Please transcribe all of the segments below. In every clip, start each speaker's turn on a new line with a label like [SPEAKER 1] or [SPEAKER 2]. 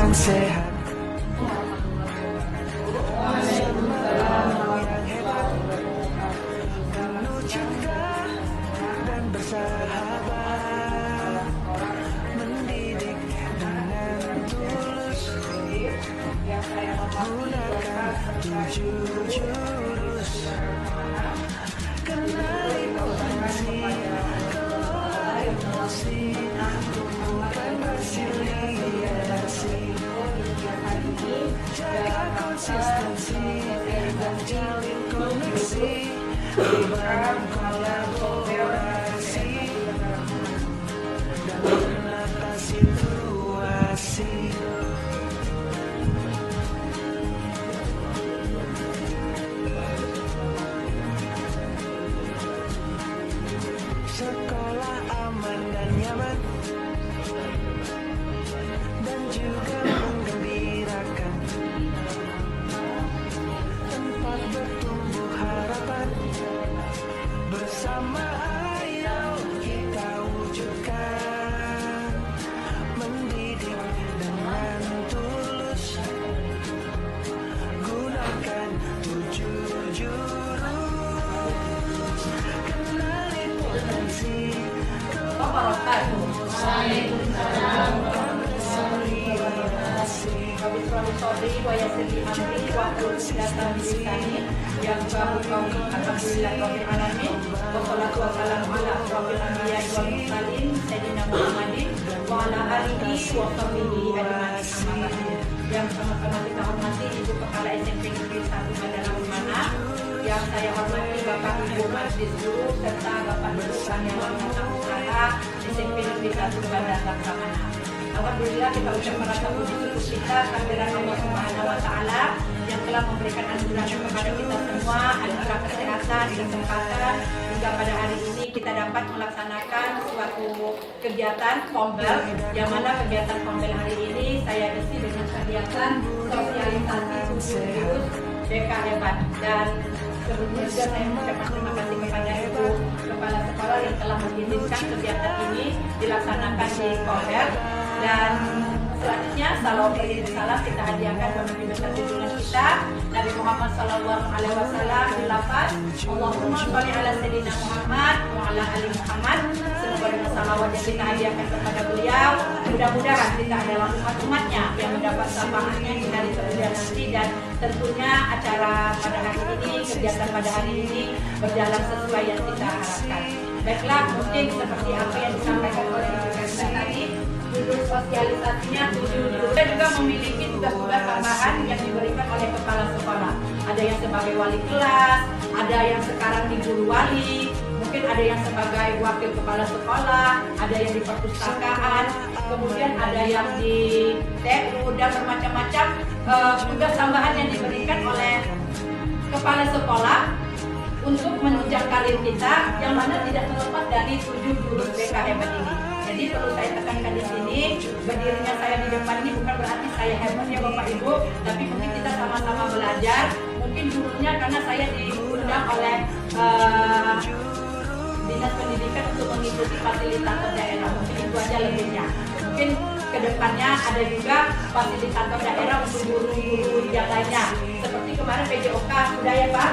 [SPEAKER 1] yang sehat. Penuh cinta dan bersahabat, mendidik dengan tulus, gunakan 7 jurus, kenali potensi, kelola emosi, tumbuhkan resiliensi, jaga konsistensi dan jalin koneksi, bangun kolaborasi dan menata situasi. Sekolah aman dan nyaman dan juga menggembirakan, tempat bertumbuh harapan, bersama ayo kita wujudkan, mendidik dengan tulus, gunakan 7 jurus, kenali potensi,
[SPEAKER 2] yang sama-sama kita hormati Ibu Kepala SMP Negeri 1 Bandar Mana, yang saya hormati Bapak Ibu Majlis Guru serta Bapak Ibu Karyawan Tata Usaha SMP Negeri 1 Bandar Mana. Alhamdulillah kita ucapkan rasa puji syukur kita kehadiran Allah Subhanahu wa taala yang telah memberikan anugerah kepada kita semua, anugerah kesehatan, kesempatan hingga pada hari ini kita dapat melaksanakan suatu kegiatan Pombel, yang mana kegiatan Pombel hari ini saya isi dengan kegiatan sosialisasi 7 jurus BK Hebat. Dan sebelumnya juga saya mengucapkan terima kasih kepada Ibu Kepala Sekolah yang telah mengizinkan kegiatan ini dilaksanakan di Pombel. Dan selanjutnya salawat salam kita hadiahkan bagi besar junjungan kita Nabi Muhammad SAW dilafaz Allahumma sholli ala sayyidina Muhammad wa ala ali Muhammad. Semoga dengan salawat yang kita hadiahkan kepada beliau, mudah-mudahan kita adalah umat-umatnya yang mendapat syafaatnya di hari kemudian nanti, dan tentunya acara pada hari ini, kegiatan pada hari ini berjalan sesuai yang kita harapkan. Baiklah, mungkin seperti apa yang disampaikan oleh Ibu Kepala tadi, judul sosialisasinya 7 jurus. Kita juga memiliki tugas-tugas tambahan yang diberikan oleh kepala sekolah. Ada yang sebagai wali kelas, ada yang sekarang di guru wali, mungkin ada yang sebagai wakil kepala sekolah, ada yang di perpustakaan, kemudian ada yang di TU, dan bermacam-macam tugas tambahan yang diberikan oleh kepala sekolah untuk menunjang karir kita, yang mana tidak terlepas dari 7 jurus BK Hebat ini. Jadi perlu saya tekankan di sini, berdirinya saya di depan ini bukan berarti saya hebat ya Bapak Ibu, tapi mungkin kita sama-sama belajar. Mungkin dulunya karena saya diundang oleh Dinas Pendidikan untuk mengikuti fasilitator daerah, mungkin itu aja lebihnya. Mungkin kedepannya ada juga fasilitator daerah untuk guru-guru yang lainnya. Seperti kemarin PJOK sudah ya Pak,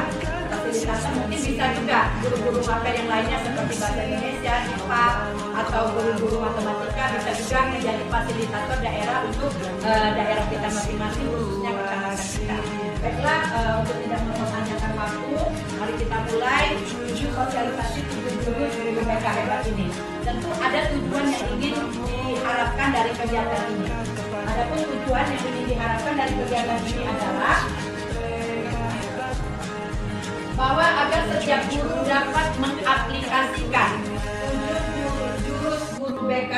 [SPEAKER 2] fasilitator mungkin bisa juga guru-guru mapel yang lainnya seperti bahasa Indonesia, IPA, atau guru-guru matematika bisa juga menjadi fasilitator daerah untuk daerah kita masing-masing, khususnya kecamatan kita. Baiklah, untuk tidak memperpanjangkan waktu, mari kita mulai tujuh sosialisasi 7 jurus guru BK Hebat ini. Tentu ada tujuan yang ingin diharapkan dari kegiatan ini. Adapun tujuan yang ingin diharapkan dari kegiatan ini adalah bahwa agar setiap guru dapat mengaplikasikan 7 jurus guru BK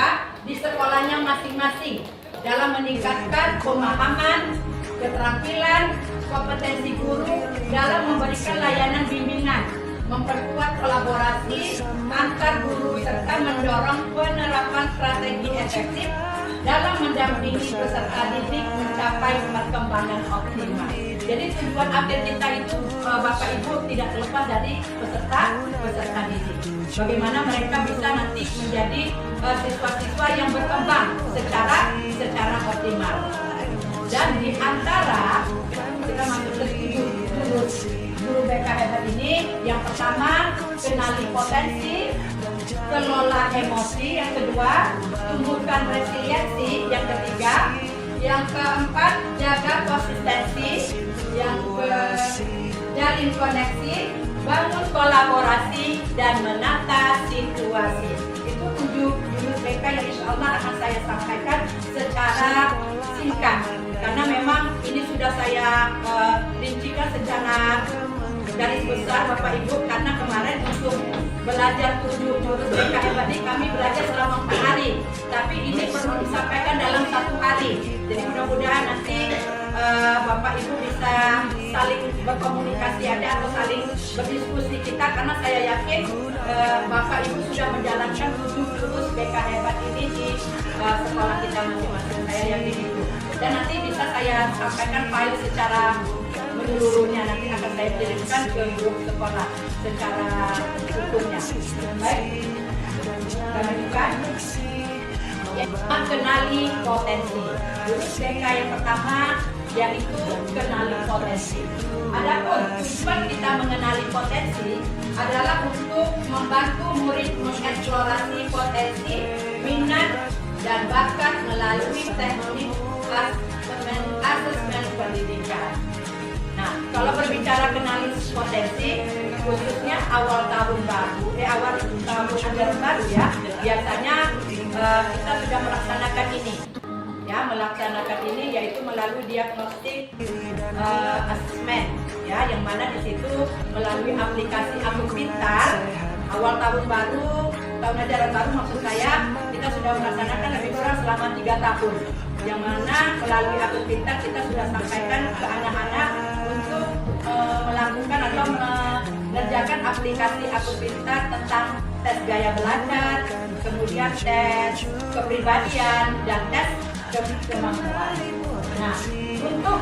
[SPEAKER 2] di sekolahnya masing-masing dalam meningkatkan pemahaman, keterampilan, kompetensi guru dalam memberikan layanan bimbingan, memperkuat kolaborasi antar guru, serta mendorong penerapan strategi efektif dalam mendampingi peserta didik mencapai perkembangan optimal. Jadi tujuan akhir kita itu Bapak Ibu tidak terlepas dari peserta didik. Bagaimana mereka bisa nanti menjadi siswa-siswa yang berkembang secara optimal. Yang pertama, kenali potensi, kelola emosi. Yang kedua, tumbuhkan resiliensi. Yang ketiga, yang keempat, jaga konsistensi. Yang jalin koneksi, bangun kolaborasi, dan menata situasi. Itu 7 jurus BK yang insya Allah akan saya sampaikan secara singkat. Karena memang ini sudah saya rincikan secara garis besar Bapak Ibu, karena kemarin untuk belajar 7 jurus BK hebat ini kami belajar selama 4 hari, tapi ini perlu disampaikan dalam 1 hari. Jadi mudah-mudahan nanti Bapak Ibu bisa saling berkomunikasi atau saling berdiskusi kita, karena saya yakin Bapak Ibu sudah menjalankan 7 jurus BK hebat ini di sekolah kita masing-masing. Saya yakin itu. Dan nanti bisa saya sampaikan file secara menyeluruhnya, nanti akan saya kirimkan ke grup sekolah secara utuhnya. Baik, kita lanjutkan. Kenali potensi. Jurus BK yang pertama yaitu kenali potensi. Adapun tujuan kita mengenali potensi adalah untuk membantu murid mengeksplorasi potensi, minat, dan bakat melalui teknik asesmen pendidikan. Nah, kalau berbicara kenali potensi, khususnya awal tahun baru, awal tahun ajaran baru ya, biasanya kita sudah melaksanakan ini. Ya, melaksanakan ini yaitu melalui diagnostik asesmen, ya, yang mana di situ melalui aplikasi Akun Pintar. Awal tahun baru, tahun ajaran baru maksud saya, kita sudah melaksanakan lebih kurang selama 3 tahun. Yang mana melalui Akun Pintar kita sudah sampaikan ke anak-anak untuk melakukan atau mengerjakan aplikasi Akun Pintar tentang tes gaya belajar, kemudian tes kepribadian, dan tes kemampuan. Nah, untuk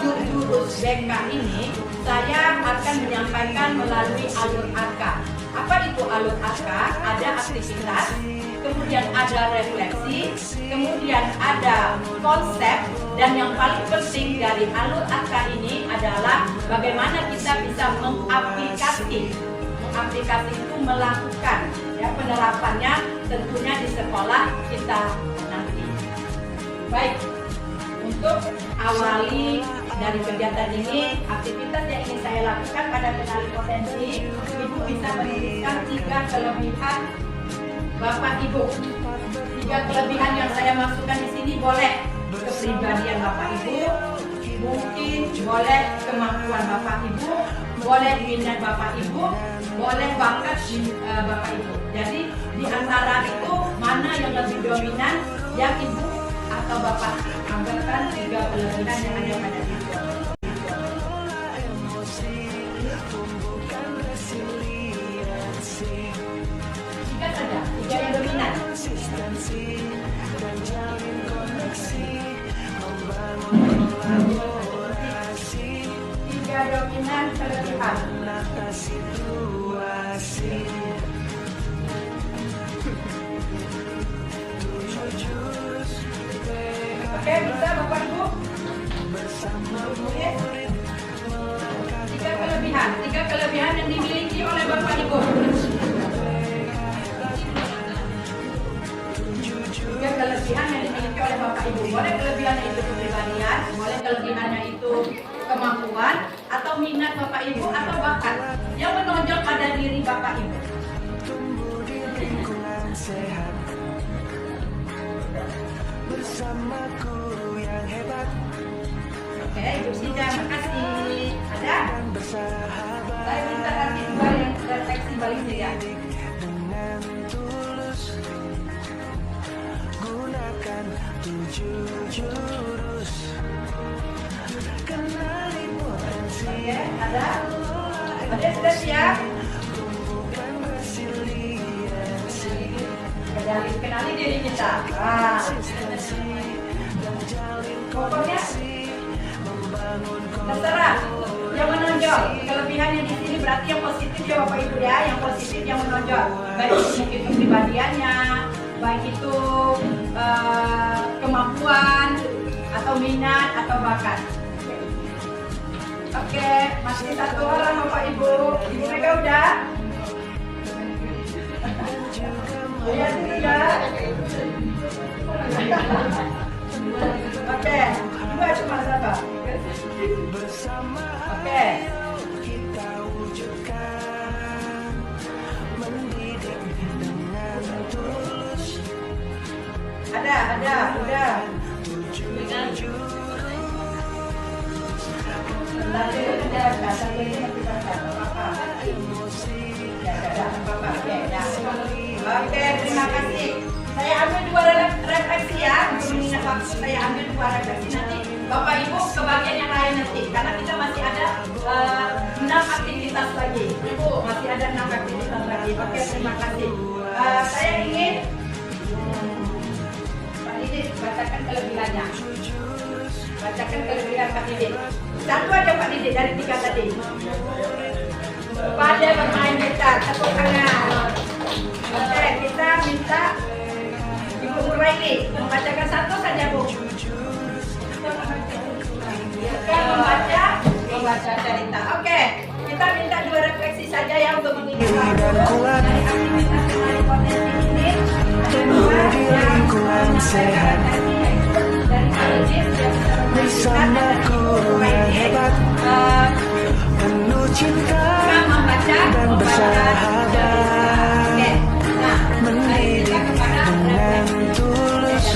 [SPEAKER 2] 7 jurus BK ini saya akan menyampaikan melalui alur AK. Apa itu alur AK? Ada aktivitas, kemudian ada refleksi, kemudian ada konsep, dan yang paling penting dari alur AK ini adalah bagaimana kita bisa mengaplikasi itu melakukan, ya, penerapannya tentunya di sekolah kita nanti. Baik, untuk awali dari kegiatan ini, aktivitas yang ingin saya lakukan pada kenali potensi, Ibu bisa menuliskan 3 kelebihan Bapak Ibu. 3 kelebihan yang saya masukkan di sini boleh kepribadian Bapak Ibu, mungkin boleh kemampuan Bapak Ibu, boleh minat Bapak Ibu, boleh bakat Bapak Ibu. Jadi di antara itu mana yang lebih dominan, yang Ibu atau Bapak anggapkan 3 kelebihan yang ada pada diri. Jika saja 3 yang dominan. 3 dominan kelebihan. Oke, bisa Bapak Ibu? Tiga kelebihan yang dimiliki oleh Bapak Ibu. 3 kelebihan yang dimiliki oleh Bapak Ibu. Boleh kelebihannya itu kepribadian, boleh kelebihannya itu kemampuan, atau minat Bapak Ibu, atau bakat yang menonjol pada diri Bapak Ibu. Oke, Ibu Sida, makasih. Ada? Saya minta lagi 2 yang refleksi balik ya.
[SPEAKER 1] Gunakan 7 jurus. Kenali potensi.
[SPEAKER 2] Oke, ada? Ada sudah siap? Kenali diri kita. Pokoknya terserah yang menonjol. Kelebihannya di sini berarti yang positif ya Bapak Ibu ya, yang positif yang menonjol. Baik itu kepribadiannya, baik itu kemampuan atau minat atau bakat. Oke, masih satu orang Bapak Ibu. Ibu Mega udah? Iya sudah. Oke, dua cuma berapa? Oke.
[SPEAKER 1] kita wujudkan, mendidik dengan tulus.
[SPEAKER 2] Ada, udah. Tadi ada kata ini masih baca apa? Ya, ada apa? Oke, ya. Oke, terima kasih. Saya ambil dua refleksi ya, untuk mengingat waktu saya ambil dua refleksi nanti. Bapak Ibu ke bagian yang lain nanti, karena kita masih ada 6 aktivitas lagi. Ibu masih ada 6 aktivitas lagi. Oke, terima kasih. Saya ingin Pak Didit bacakan kelebihannya. Bacakan kelebihan Pak Didit. Satu aja Pak Didit dari 3 tadi. Pada bermain gitar, tepuk tangan. Oke, kita minta Ibu Muraili membacakan satu saja Bu. Kita membaca cerita. Oke, kita minta 2 refleksi saja ya untuk mengingat waktu dari aktivitas menarik potensi ini.
[SPEAKER 1] Tumbuh di lingkungan sehat, bersamaku yang hebat, penuh cinta dan bersahabat, mendidik dengan tulus.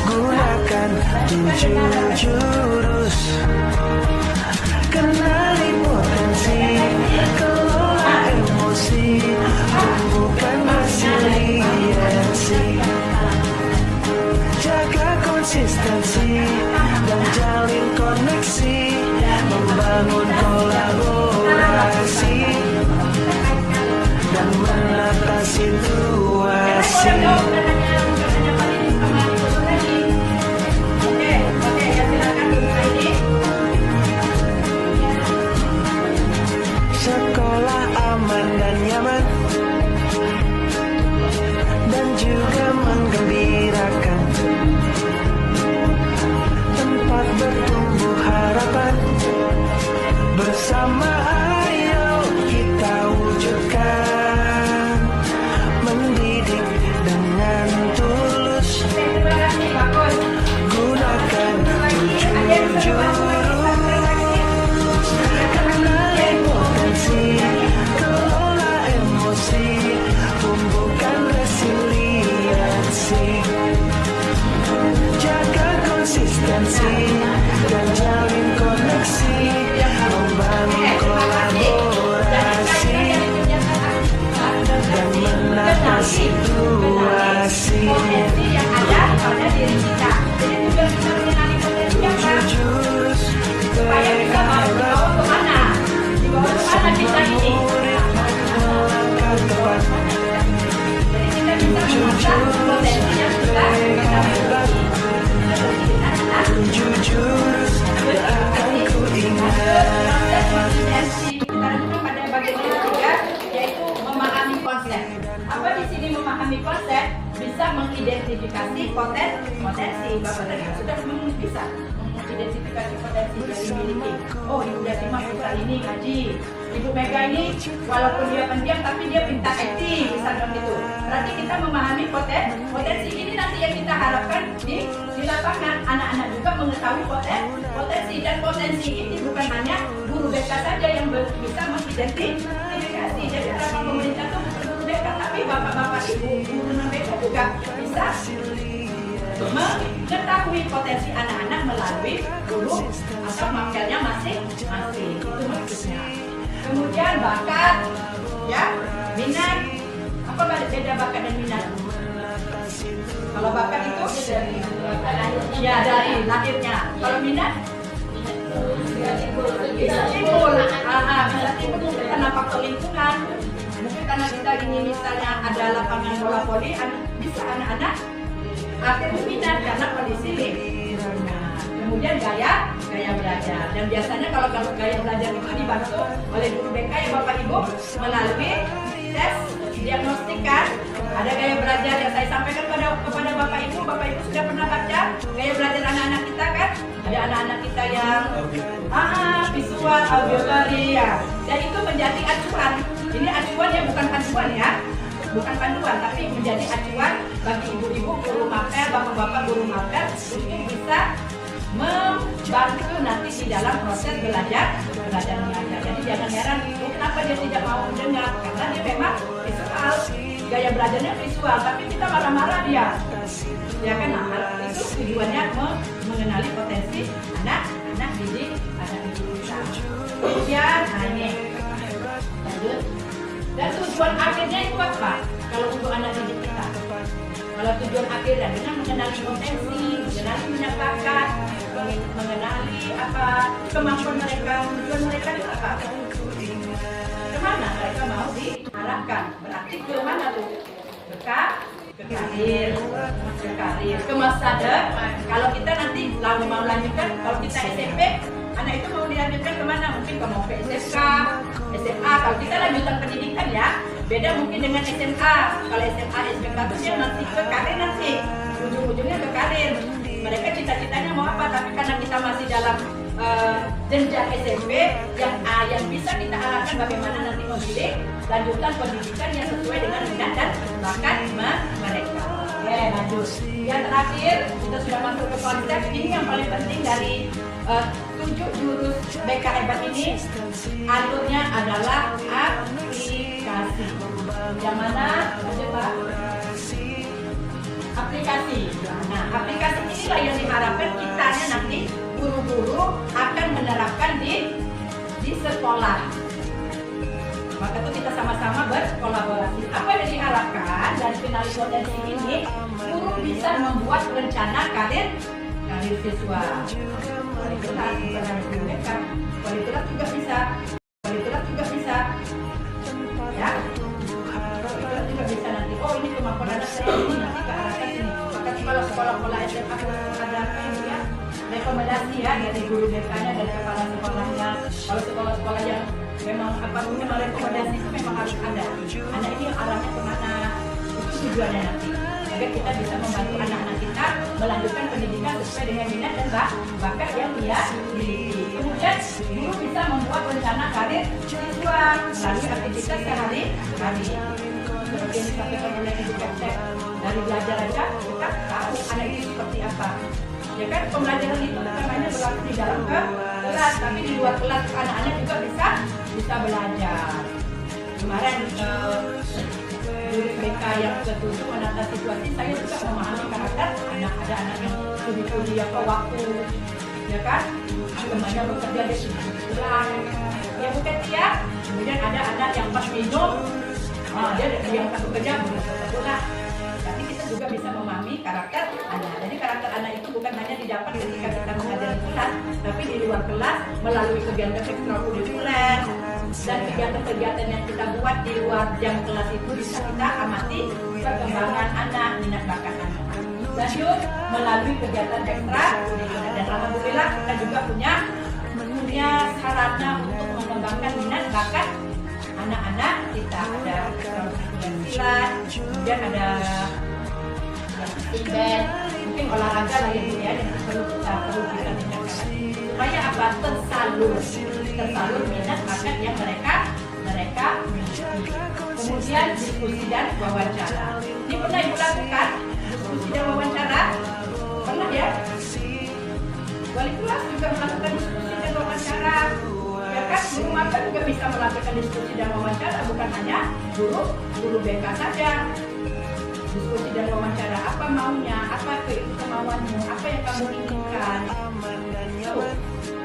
[SPEAKER 1] Gunakan 7 jurus, kenali potensi, kelola emosi, tumbuhkan resiliensi, jaga konsistensi dan jalin koneksi, membangun kolaborasi dan menata situasi. Sekolah aman dan nyaman, dan juga menggembirakan, tempat bertumbuh harapan. Bersama ayo kita wujudkan, mendidik dengan tulus. Gunakan 7 jurus, kenali potensi, kelola emosi, tumbuhkan resiliensi, jaga konsistensi dan jalin koneksi, membangun kolaborasi dan menata situasi.
[SPEAKER 2] Potensi yang ada pada diri kita. Jadi tujuan kita mengenali potensi apa?
[SPEAKER 1] Jurus
[SPEAKER 2] Supaya bisa dibawa kemana? Dibawa kemana kita ini?
[SPEAKER 1] melangkah tepat,
[SPEAKER 2] Jadi kita bisa mengasah potensi yang kita miliki.
[SPEAKER 1] 7 jurus yang akan ku ingat.
[SPEAKER 2] Sekarang kita pada bagian yang ketiga, yaitu memahami konsep. Apa di sini memahami konsep? Bisa mengidentifikasi potensi. Bapak tadi kan sudah bisa mengidentifikasi potensi yang dimiliki. Oh, Ibu Yatimah bisa ini ngaji. Ibu Mega ini walaupun dia pendiam tapi dia pintar acting, misalnya gitu. Berarti kita memahami potensi ini nanti yang kita harapkan di lapangan. Anak-anak juga mengetahui potensi, dan potensi ini bukan hanya guru BK saja yang bisa mengidentifikasi. Jadi harapan pemerintah itu bukan guru BK, tapi bapak-bapak ibu guru non BK juga bisa mengetahui potensi anak-anak melalui guru atau makelnya masing-masing. Itu maksudnya. Kemudian bakat, ya, minat. Apa beda bakat dan minat? Kalau bakat itu ya dari lahirnya. Kalau minat bisa timbul karena faktor lingkungan. Mungkin karena kita ini misalnya ada lapangan bola voli, bisa anak-anak akhirnya minat karena kondisi lingkungan. Kemudian gaya belajar, dan biasanya kalau gaya belajar itu dibantu oleh guru BK ya Bapak Ibu melalui tes diagnostik kan. Ada gaya belajar yang saya sampaikan kepada Bapak Ibu sudah pernah baca gaya belajar anak-anak kita kan. Ada anak-anak kita yang Auditori ya. Dan itu menjadi acuan. Ini acuan ya, bukan panduan ya. Bukan panduan, tapi menjadi acuan bagi ibu-ibu guru mater, bapak-bapak guru mater untuk bisa membantu nanti di dalam proses belajar mengajar. Jadi jangan heran kenapa dia tidak mau mendengar, karena dia memang visual, gaya belajarnya visual, tapi kita marah-marah dia. Ya kan, itu tujuannya mengenali potensi anak didik kita. Kemudian, ini lanjut. Dan tujuan akhirnya itu apa? Kalau untuk anak didik kita, kalau tujuan akhirnya dengan mengenali potensi, mengenali minat bakat, mengenali apa kemampuan mereka, tujuan mereka itu apa? Kemana mereka mau diarahkan? Berarti ke mana tuh? Ke karir, ke masa depan. Kalau kita nanti mau lanjutkan, kalau kita SMP, anak itu mau dilanjutkan kemana? Mungkin mau ke SMK, SMA. Kalau kita lanjutan pendidikan ya, beda mungkin dengan SMA. Kalau SMA, SMK itu dia nanti ke karir nanti, ujung-ujungnya ke karir. Mereka cita-citanya mau apa? Tapi karena kita masih dalam jenjang SMP, yang bisa kita arahkan bagaimana nanti memilih lanjutan pendidikan yang sesuai dengan minat dan bakat mereka. Oke, lanjut. Yang terakhir, kita sudah masuk ke konsep ini yang paling penting dari 7 jurus BK Hebat ini. Alurnya adalah aplikasi. Yang mana? Coba. Aplikasi. Nah, aplikasi inilah yang diharapkan kitanya nanti guru-guru akan menerapkan di sekolah. Maka itu kita sama-sama berkolaborasi. Apa yang diharapkan dari kenali potensi ini? Guru bisa membuat rencana karir visual. Kualitulas bukan hanya guru BK. Kualitulas juga bisa. Ya. Kualitulas juga bisa nanti. Oh, ini kemampuan anak saya ini nanti ke arah sini. Maka kalau sekolah-sekolah SMA ada apa ini ya? Rekomendasi ya dari guru BK-nya dan kepala sekolahnya. Kalau sekolah-sekolah yang memang apapun rekomendasi itu memang harus ada. Anak ini arahnya kemana? Itu tujuannya nanti. Agar kita bisa membantu anak-anak kita melanjutkan pendidikan sesuai dengan minat dan bakat yang dia miliki. Kemudian guru bisa membuat rencana karir siswa melalui aktivitas sehari-hari. Seperti yang disampaikan oleh Ibu Kapsek, dari belajar aja kita tahu anak itu seperti apa. Ya kan, pembelajaran itu bukan hanya berlaku di dalam kelas, tapi di luar kelas anak-anak juga bisa belajar. Kemarin guru BK yang ketujuh menata situasi, saya juga memahami karakter anak. Ada anak yang studi apa waktu, ya kan, temannya bekerja di pulang, ya bukan dia. Kemudian ada anak yang pas minum, dia yang pas bekerja pulang. Tapi kita juga bisa memahami karakter anak. Jadi karakter anak itu bukan hanya didapat ketika kita mengajar di kelas, tapi di luar kelas melalui kegiatan ekstrakurikuler dan kegiatan-kegiatan yang kita buat di luar jam kelas itu bisa kita amati perkembangan anak, minat bakat anak. Lanjut melalui kegiatan ekstrakurikuler, dan alhamdulillah kita juga punya sarana untuk mengembangkan minat bakat anak-anak kita. Ada silat, kemudian ada band, mungkin olahraga lah yang perlu kita tingkatkan supaya apa? tersalur minat bakat yang mereka miliki. Kemudian diskusi dan wawancara. Ini pernah Ibu lakukan diskusi dan wawancara? Pernah ya? Wali kelas juga melakukan diskusi dan wawancara. Ya kan, guru mater juga bisa melakukan diskusi dan wawancara, bukan hanya guru BK saja. Diskusi dan wawancara, apa maunya, apa kemauanmu, apa yang kamu inginkan,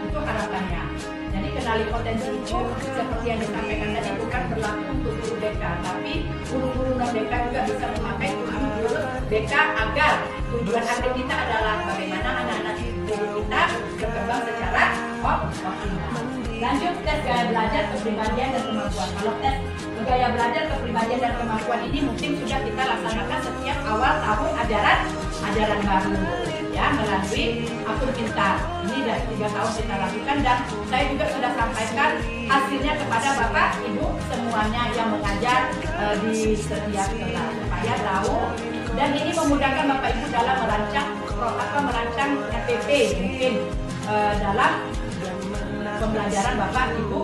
[SPEAKER 2] itu harapannya. Jadi kenali potensi itu seperti yang disampaikan tadi bukan berlaku untuk guru BK, tapi guru-guru non BK juga bisa memakai guru BK agar tujuan akhir kita adalah bagaimana anak-anak guru kita berkembang secara optimal. Lanjut tes gaya belajar, kepribadian dan kemampuan. Kalau tes gaya belajar, kepribadian dan kemampuan ini mungkin sudah kita laksanakan setiap awal tahun ajaran baru, ya, melalui akun pintar. Ini dari 3 tahun kita lakukan, dan saya juga sudah sampaikan hasilnya kepada Bapak Ibu semuanya yang mengajar di setiap kelas supaya tahu, dan ini memudahkan Bapak Ibu dalam merancang FPP mungkin dalam pembelajaran Bapak Ibu.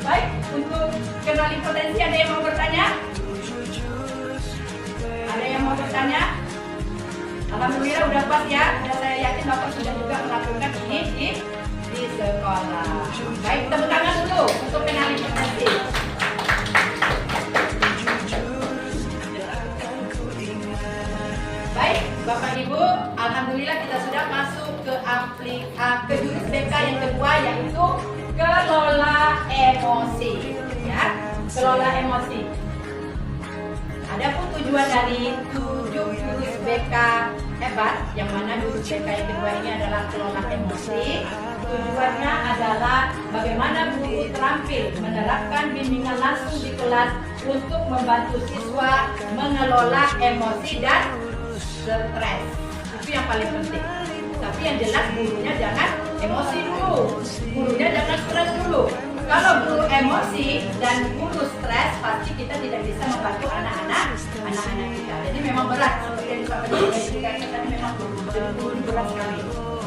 [SPEAKER 2] Baik, untuk kenali potensi ada yang mau bertanya? Ada yang mau bertanya? Alhamdulillah udah pas ya, dan saya yakin Bapak sudah juga melakukan ini di sekolah. Baik, tepuk tangan dulu untuk kenali potensi. Baik, Bapak Ibu, alhamdulillah kita sudah masuk ke jurus BK yang kedua, yaitu kelola emosi. Ya, kelola emosi. Adapun tujuan dari 7 jurus BK hebat, yang mana jurus BK yang kedua ini adalah kelola emosi. Tujuannya adalah bagaimana guru terampil menerapkan bimbingan langsung di kelas untuk membantu siswa mengelola emosi dan stres. Itu yang paling penting. Tapi yang jelas gurunya jangan emosi dulu, gurunya jangan stres dulu. Kalau guru emosi dan guru stres, pasti kita tidak bisa membantu anak-anak kita. Jadi memang berat, seperti yang disampaikan kita memang berat sekali.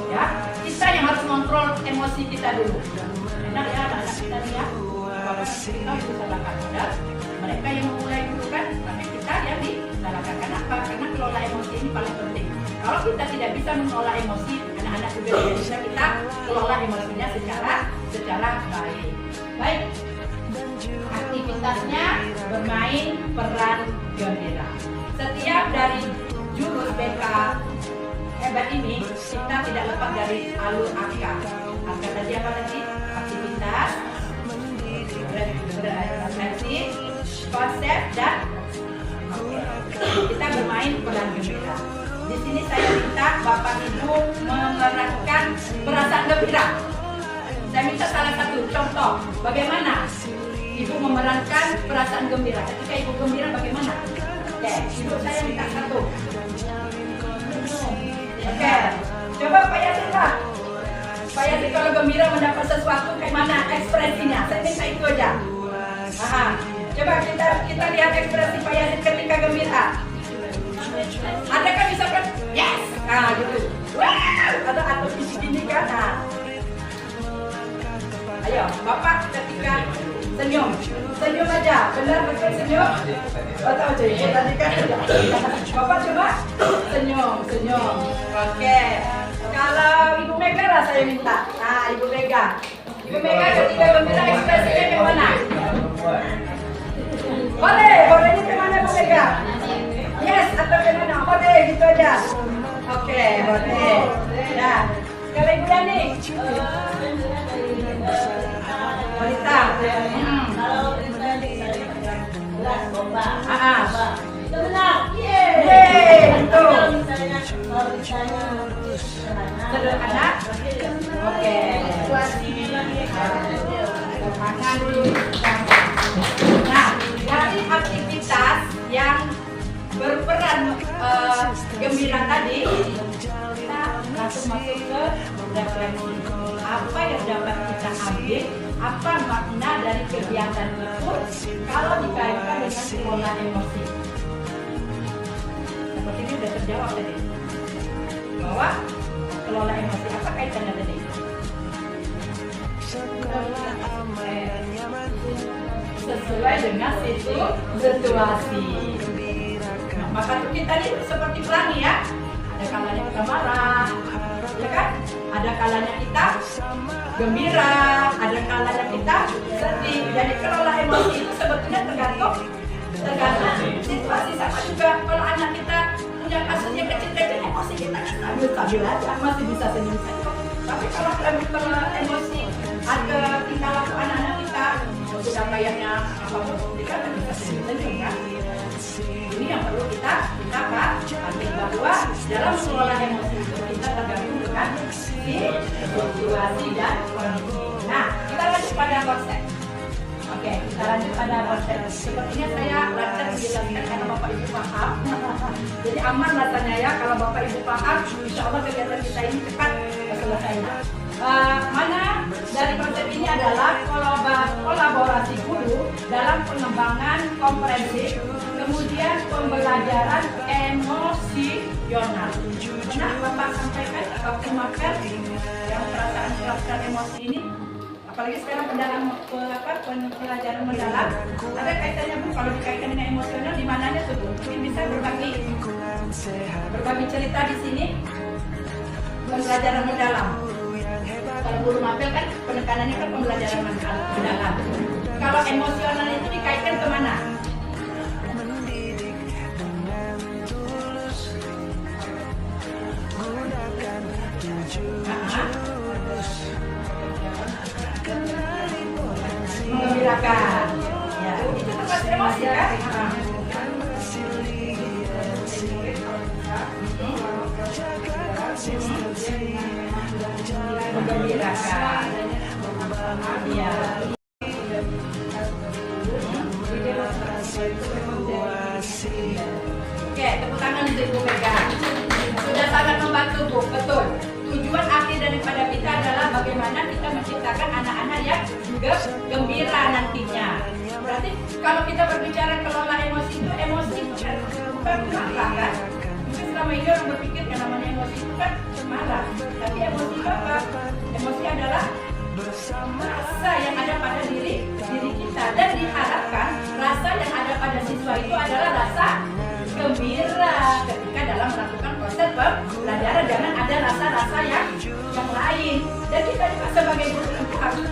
[SPEAKER 2] Ya, kita yang harus kontrol emosi kita dulu. Enak ya anak-anak kita nih ya. Kalau kita disalahkan, mereka yang memulai dulu kan, tapi kita yang disalahkan. Kenapa? Karena kelola emosi ini paling penting. Kalau kita tidak bisa mengelola emosi, anak-anak juga tidak bisa kita kelola emosinya secara baik. Baik, aktivitasnya bermain peran gembira. Setiap dari jurus BK hebat ini kita tidak lepas dari alur angka. Angka tadi apa tadi? Aktivitas, refleksi, konsep dan kita bermain peran gembira. Di sini saya minta Bapak Ibu memerankan perasaan gembira. Saya minta salah satu contoh bagaimana Ibu memerankan perasaan gembira. Ketika Ibu gembira bagaimana? Oke, Ibu saya minta satu. Oke, coba Pak Yasin Pak. Pak Yasin kalau gembira mendapat sesuatu kayak mana ekspresinya? Saya minta itu aja. Aha. Coba kita lihat ekspresi Pak Yasin ketika gembira. Ada kan misalkan yes, nah gitu. Wow, atau gini kan. Nah. Ayo, Bapak ketika senyum aja, benar betul senyum. Atau aja ya tadi kan. Bapak coba senyum. Oke. Kalau Ibu Mega lah saya minta. Nah, Ibu Mega ketika gembira ekspresinya kayak mana? Bolehnya kayak mana Bu Mega? Yes atau kayak mana? Boleh gitu aja. Oke, boleh. Nah, kalau Ibu Yani? Wanita.
[SPEAKER 3] Kalau tadi gelas boba. Itu benar.
[SPEAKER 2] Yeay, itu.
[SPEAKER 3] Kalau misalnya
[SPEAKER 2] Sederhana. Oke. Tangan dulu. Nah, dari aktivitas yang berperan gembira tadi, kita langsung masuk ke refleksi. Apa yang dapat kita ambil, apa makna dari kegiatan itu kalau dikaitkan dengan kelola emosi. Seperti ini sudah terjawab tadi, bahwa kelola emosi apa kaitannya tadi? Sesuai dengan situasi. Nah, maka kita ini seperti pelangi ya. Ada kalanya kita marah, ya kan? Ada kalanya kita gembira, ada kalanya kita sedih. Jadi kelola emosi itu sebetulnya tergantung situasi. Sama juga kalau anak kita punya kasus yang kecil-kecil, emosi kita stabil aja, masih bisa senyum-senyum. Tapi kalau emosi ada tingkah laku anak-anak kita sudah kayaknya apa-apa, kita kan bisa senyum-senyum kan. Ini yang perlu kita ambil bahwa dalam mengelola emosi itu kita tergantung dengan situasi dan kondisi. Nah, kita lanjut pada konsep. Oke, kita lanjut pada konsep. Sepertinya saya lancar menjelaskan karena Bapak Ibu paham. Jadi aman rasanya ya kalau Bapak Ibu paham. Insya Allah kegiatan kita ini cepat selesainya. Mana dari konsep ini adalah kolaborasi guru dalam pengembangan komprehensif, kemudian pembelajaran emosional. Pernah Bapak sampaikan waktu makan yang perasaan dan emosi ini, apalagi sekarang pelajaran mendalam, ada kaitannya Bu, kalau dikaitkan dengan emosional di mananya tuh Bu? Mungkin bisa berbagi cerita di sini. Pembelajaran mendalam. Kalau guru mapel kan penekanannya kan pembelajaran mendalam. Kalau emosional itu dikaitkan kemana? Menggembirakan. Ya, itu termasuk emosi kan? Menggembirakan. Ya. Oke, tepuk tangan untuk Ibu Mega. Sudah sangat membantu Bu, betul. Tujuan akhir daripada kita adalah bagaimana kita menciptakan anak-anak yang gembira nantinya. Berarti kalau kita berbicara kelola emosi itu kan bukan marah kan? Mungkin selama ini orang berpikir yang namanya emosi itu kan marah. Tapi emosi itu apa? Emosi adalah rasa yang ada pada diri kita, dan diharapkan rasa yang ada pada siswa itu adalah rasa gembira ketika dalam melakukan proses pembelajaran. Jangan ada rasa-rasa yang lain. Dan kita juga sebagai guru tentu harus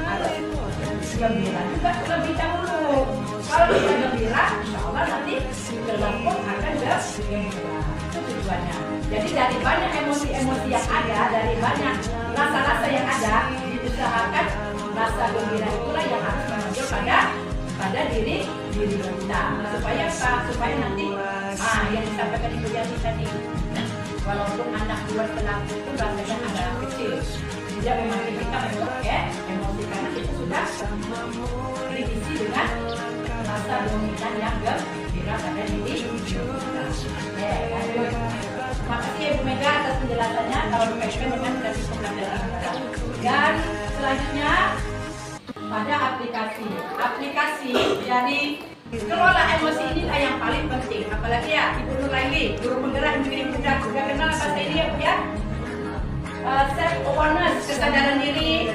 [SPEAKER 2] gembira juga lebih dahulu. Kalau kita gembira, insya Allah nanti kelas pun akan gembira. Itu tujuannya. Jadi dari banyak emosi-emosi yang ada, dari banyak rasa-rasa yang ada, diusahakan rasa gembira itulah yang harus menonjol pada diri kita. Supaya apa? Supaya nanti yang disampaikan Ibu Yanti tadi, walaupun anak buat pelaku itu rasanya agak kecil, tidak memang kita untuk emosi, karena kita sudah diisi dengan rasa dominan yang gembira pada diri kita. Terima kasih Ibu Mega atas penjelasannya kalau berkaitan dengan dari pembelajaran. Dan selanjutnya pada aplikasi dari kelola emosi inilah yang paling penting. Apalagi ya Ibu Nuraili, guru penggerak mungkin Ibu udah kenal bahasa ini ya Bu ya. Self awareness, kesadaran diri.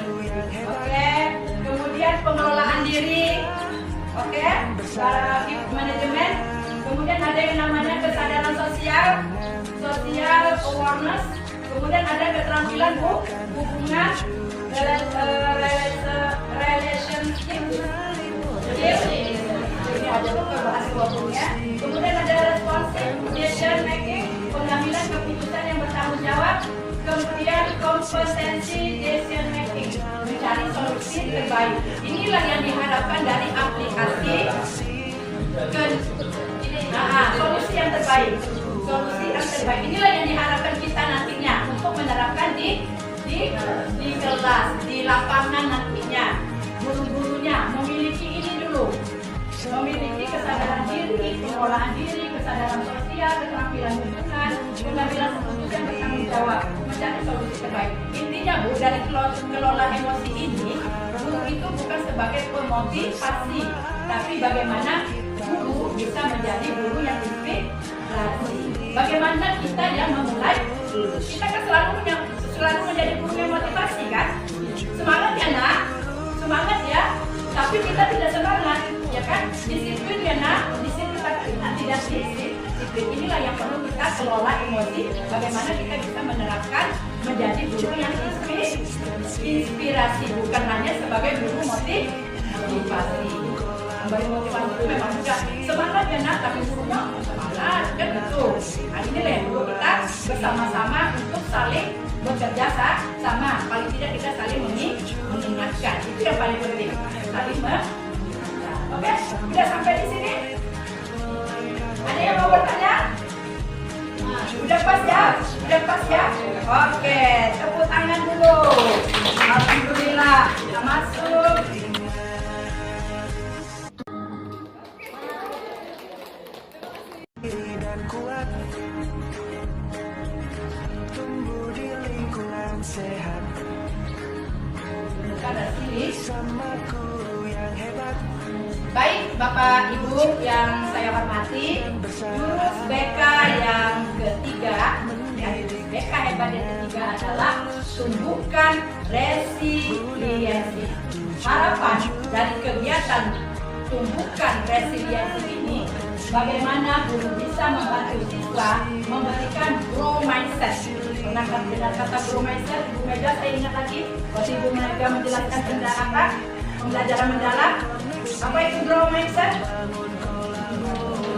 [SPEAKER 2] Oke. Kemudian pengelolaan diri. Oke. Manajemen. Kemudian ada yang namanya kesadaran sosial awareness. Kemudian ada keterampilan hubungan, relationship. Ini ada bahasa hubungannya. Kemudian ada responsive decision making, pengambilan keputusan yang bertanggung jawab. Kemudian kompetensi decision making, mencari solusi terbaik. Inilah yang diharapkan dari aplikasi solusi yang terbaik. Inilah yang diharapkan kita nantinya untuk menerapkan di kelas, di lapangan nantinya. Guru-gurunya memiliki ini dulu, memiliki kesadaran diri, pengelolaan diri, kesadaran sosial, keterampilan hubungan, pengambilan keputusan yang bertanggung jawab, mencari solusi terbaik. Intinya Bu, dari kelola emosi ini, guru itu bukan sebagai pemotivasi, tapi bagaimana guru bisa menjadi guru yang inspirasi. Bagaimana kita yang memulai? Kita kan selalu menjadi guru yang motivasi kan? Semangat ya nak, semangat ya. Tapi kita tidak semangat, ya kan? Disiplin ya nak, disiplin tapi kita tidak disiplin. Inilah yang perlu kita kelola emosi. Bagaimana kita bisa menerapkan menjadi guru yang inspirasi, bukan hanya sebagai guru motivasi. Memberi motivasi itu memang juga semangat ya nak, tapi gurunya semangat kan gitu. Nah inilah yang perlu kita bersama-sama untuk saling bekerja sama. Paling tidak kita saling mengingatkan. Itu yang paling penting. Saling Oke, sudah sampai di sini. Ada yang mau bertanya? Udah pas ya? Udah pas ya? Oke, tepuk tangan dulu. Alhamdulillah, sudah masuk.
[SPEAKER 1] Dan kuat tumbuh di lingkungan sehat sama guru yang hebat.
[SPEAKER 2] Baik Bapak Ibu yang saya hormati, jurus BK yang ketiga ya. BK hebat yang ketiga adalah tumbuhkan resiliensi. Harapan dari kegiatan tumbuhkan resiliensi ini, bagaimana guru bisa membantu siswa memberikan grow mindset. Pernah dengar kata grow mindset? Ibu Mega, saya ingat lagi waktu Ibu Mega menjelaskan tentang apa? Pembelajaran mendalam. Apa itu grow mindset?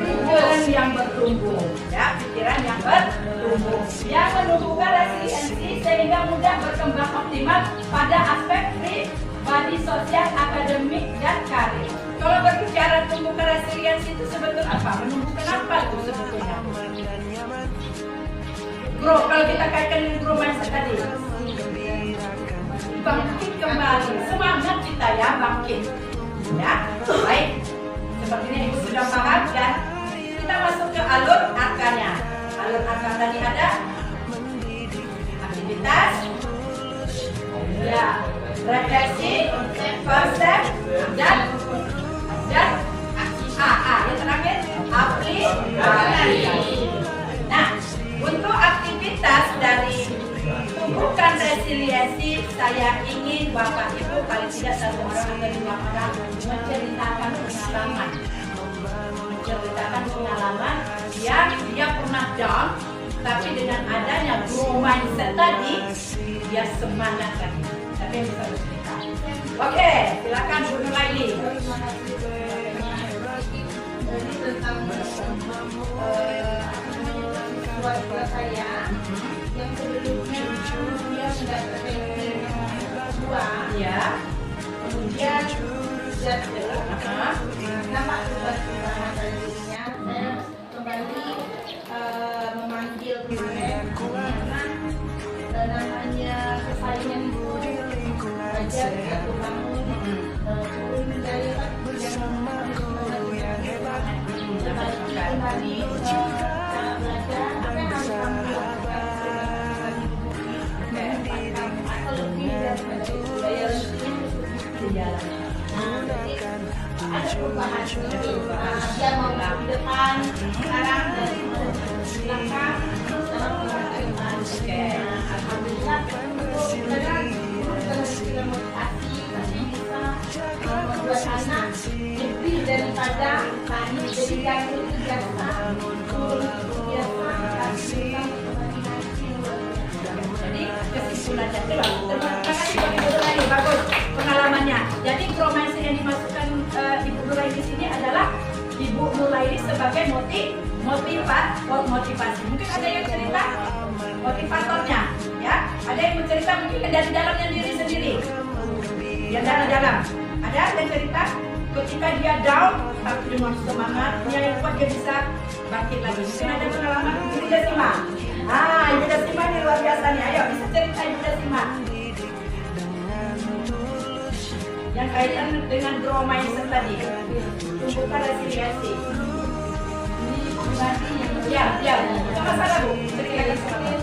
[SPEAKER 2] Pikiran yang bertumbuh, ya, pikiran yang bertumbuh, yang menumbuhkan resiliensi sehingga mudah berkembang optimal pada aspek pribadi, sosial, akademik, dan karir. Kalau berbicara tumbuhkan resiliensi itu sebetulnya apa? Menumbuhkan apa itu sebetulnya? Grow, kalau kita kaitkan dengan grow mindset tadi, bangkit kembali, semangat kita ya, bangkit. Ya, baik. Sepertinya Ibu sudah paham dan kita masuk ke alur akarnya. Alur akar tadi ada aktivitas, ya, refleksi, konsep, dan yang terakhir aplikasi. Nah, untuk aktivitas dari tumbuhkan resiliensi, saya ingin Bapak Ibu paling tidak satu orang atau dua orang menceritakan pengalaman yang dia pernah down, tapi dengan adanya grow mindset tadi dia semangat lagi. Tapi yang bisa bercerita. Oke, silakan Bu Nuraini.
[SPEAKER 3] Jadi tentang siswa saya yang sebelumnya dia sudah kedua,
[SPEAKER 2] Ya.
[SPEAKER 3] kemudian jatuh, nama perubahan dirinya, saya kembali memanggil kemarin karena namanya persaingan itu wajar aku bangun turun dari kembali belajar apa yang harus kamu lakukan atau lebih daripada itu daya rezekinya jadi ada perubahan dia mau di depan sekarang dari belakang terus ke depan. Alhamdulillah untuk dengan motivasi pasti bisa membuat anak lebih daripada tadi jadi yang itu biasa
[SPEAKER 2] Jadi kesimpulannya terima kasih Ibu Nuraini, bagus pengalamannya. Jadi grow mindset yang dimasukkan Ibu Nuraini di sini adalah Ibu Nuraini sebagai motivasi. Mungkin ada yang cerita motivatornya, ya. Ada yang bercerita mungkin dari dalamnya diri sendiri. Yang dalam. Ada yang cerita ketika dia down tapi dengan semangatnya yang kuat dia bisa bangkit lagi. Mungkin ada pengalaman Ibu Jasima. Ibu Jasima ini luar biasa nih. Ayo bisa cerita Ibu Jasima. Yang kaitan dengan grow mindset tadi, tumbuhkan resiliensi. Ya, itu masalah Bu. Cerita sedikit.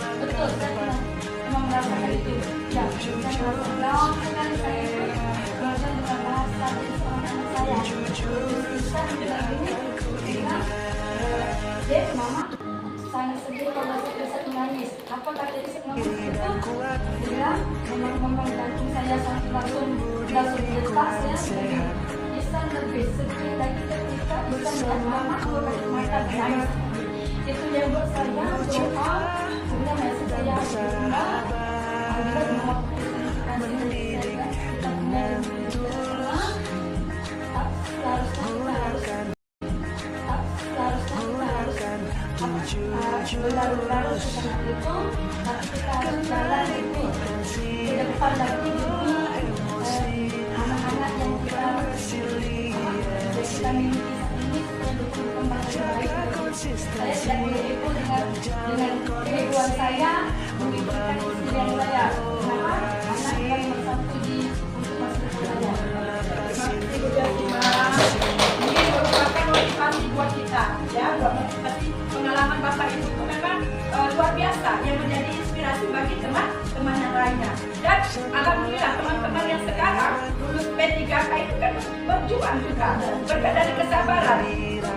[SPEAKER 3] Kita betul, saya memang merasakan itu. Ya, saya merasa down sekali saya itu. Kemudian dengan bahasa dari seorang anak saya, bisa bilang ini, bilang, Dek, Mama, sangat sedih kalau saya bisa menangis. Apa kata dia menangis itu? Dia memang jantung saya langsung letak ya. Bisa lebih sedih lagi ketika bisa melihat Mama mata menangis. Itu yang buat saya doa sebenarnya masih saya berdoa agar waktu kita berlalu-lalu setelah itu, tapi kita harus jalan itu ke depan lagi demi anak-anak yang kita miliki saat ini supaya berkembang lebih baik. Saya tidak ditipu dengan kehidupan saya, memikirkan istri saya. Kenapa? Karena yang nomor satu di untuk masuk saya.
[SPEAKER 2] Ibu Jasima, ini merupakan motivasi buat kita, ya, buat motivasi pengalaman Bapak Ibu itu memang luar biasa, yang menjadi inspirasi bagi teman-teman yang lainnya. Dan alhamdulillah teman-teman yang sekarang lulus P3K itu kan berjuang juga, berkat dari kesabaran,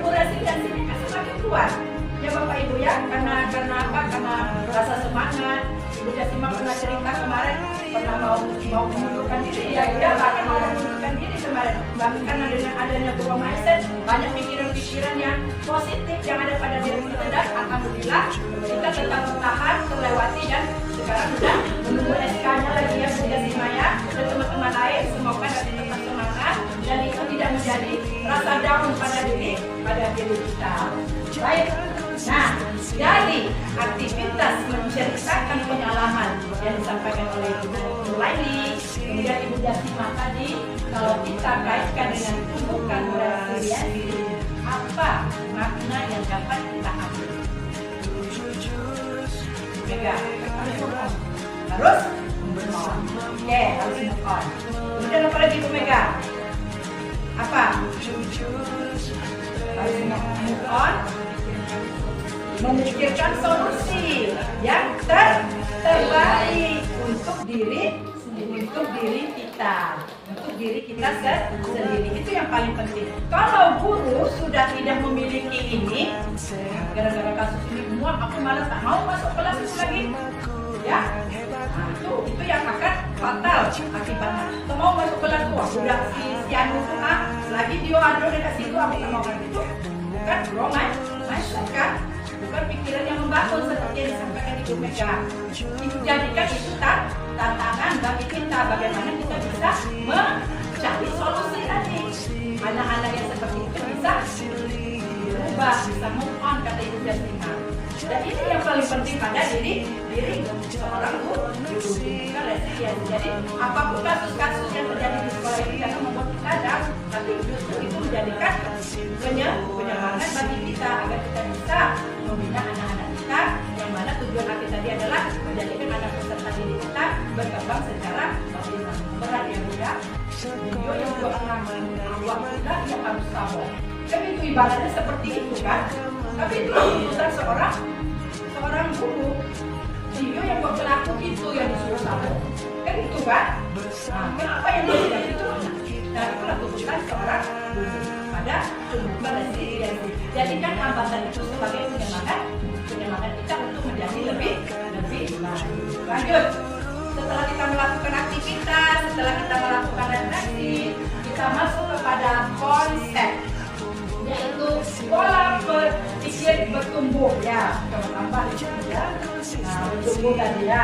[SPEAKER 2] resiliensi mereka semakin kuat. Ya Bapak Ibu ya, karena apa? Karena rasa semangat. Ibu Jasima pernah cerita kemarin pernah mau mengundurkan diri, ya bahkan mau mengundurkan diri kemarin. Bahkan karena dengan adanya growth mindset, banyak pikiran-pikiran yang positif yang ada pada diri kita, dan alhamdulillah kita tetap bertahan, terlewati, dan sekarang sudah menunggu SK-nya lagi ya Bu Jasima ya, dan teman-teman lain. Semoga nanti tetap semangat dan itu tidak menjadi rasa down pada diri kita. Baik. Nah, dari aktivitas menceritakan pengalaman yang disampaikan oleh Ibu Nuraini, kemudian Ibu Jasima tadi, kalau kita kaitkan dengan tumbukan resiliensi, apa makna yang dapat kita ambil? Mega, harus move on. Oke, harus move on. Kemudian apa lagi Bu Mega? Apa? Harus move on. Memikirkan solusi yang terbaik untuk diri kita, sendiri. Itu yang paling penting. Kalau guru sudah tidak memiliki ini, gara-gara kasus ini semua, aku malah tak mau masuk kelas itu lagi, ya. Nah, itu yang akan fatal akibatnya. Tak mau masuk kelas itu, sudah si anu tuh lagi dia ada dekat situ, aku tak mau kan itu, bukan wrong mindset kan? Bukan pikiran yang membangun seperti yang disampaikan Ibu Mega. Jadikan itu tantangan bagi kita, bagaimana kita bisa mencari solusi tadi. Anak-anak yang seperti itu bisa berubah, bisa move on, kata Ibu Jasima. Dan ini yang paling penting pada diri seorang guru, bukan resiliensi. Jadi apapun kasus-kasus yang terjadi di sekolah ini jangan membuat kita down, tapi justru itu menjadikan penyemangat bagi kita agar kita bisa membina anak-anak kita, yang mana tujuan akhir tadi adalah menjadikan anak peserta didik kita berkembang secara maksimal. Berat ya Bu ya. Video yang 26 awal kita yang harus tahu. Kan itu ibaratnya seperti itu kan. Tapi itu tuntutan seorang guru. Video yang buat pelaku itu yang disuruh tahu. Kan itu kan. Nah, kenapa yang tidak itu? Dan itulah tuntutan seorang guru pada tumbuhan resiliensi. Jadikan hambatan itu sebagai penyemangat kita untuk menjadi lebih baik. Lanjut. Setelah kita melakukan aktivitas, setelah kita melakukan refleksi, kita masuk kepada konsep, yaitu pola berpikir bertumbuh ya. Coba tambah di sini ya. Nah, bertumbuh tadi ya,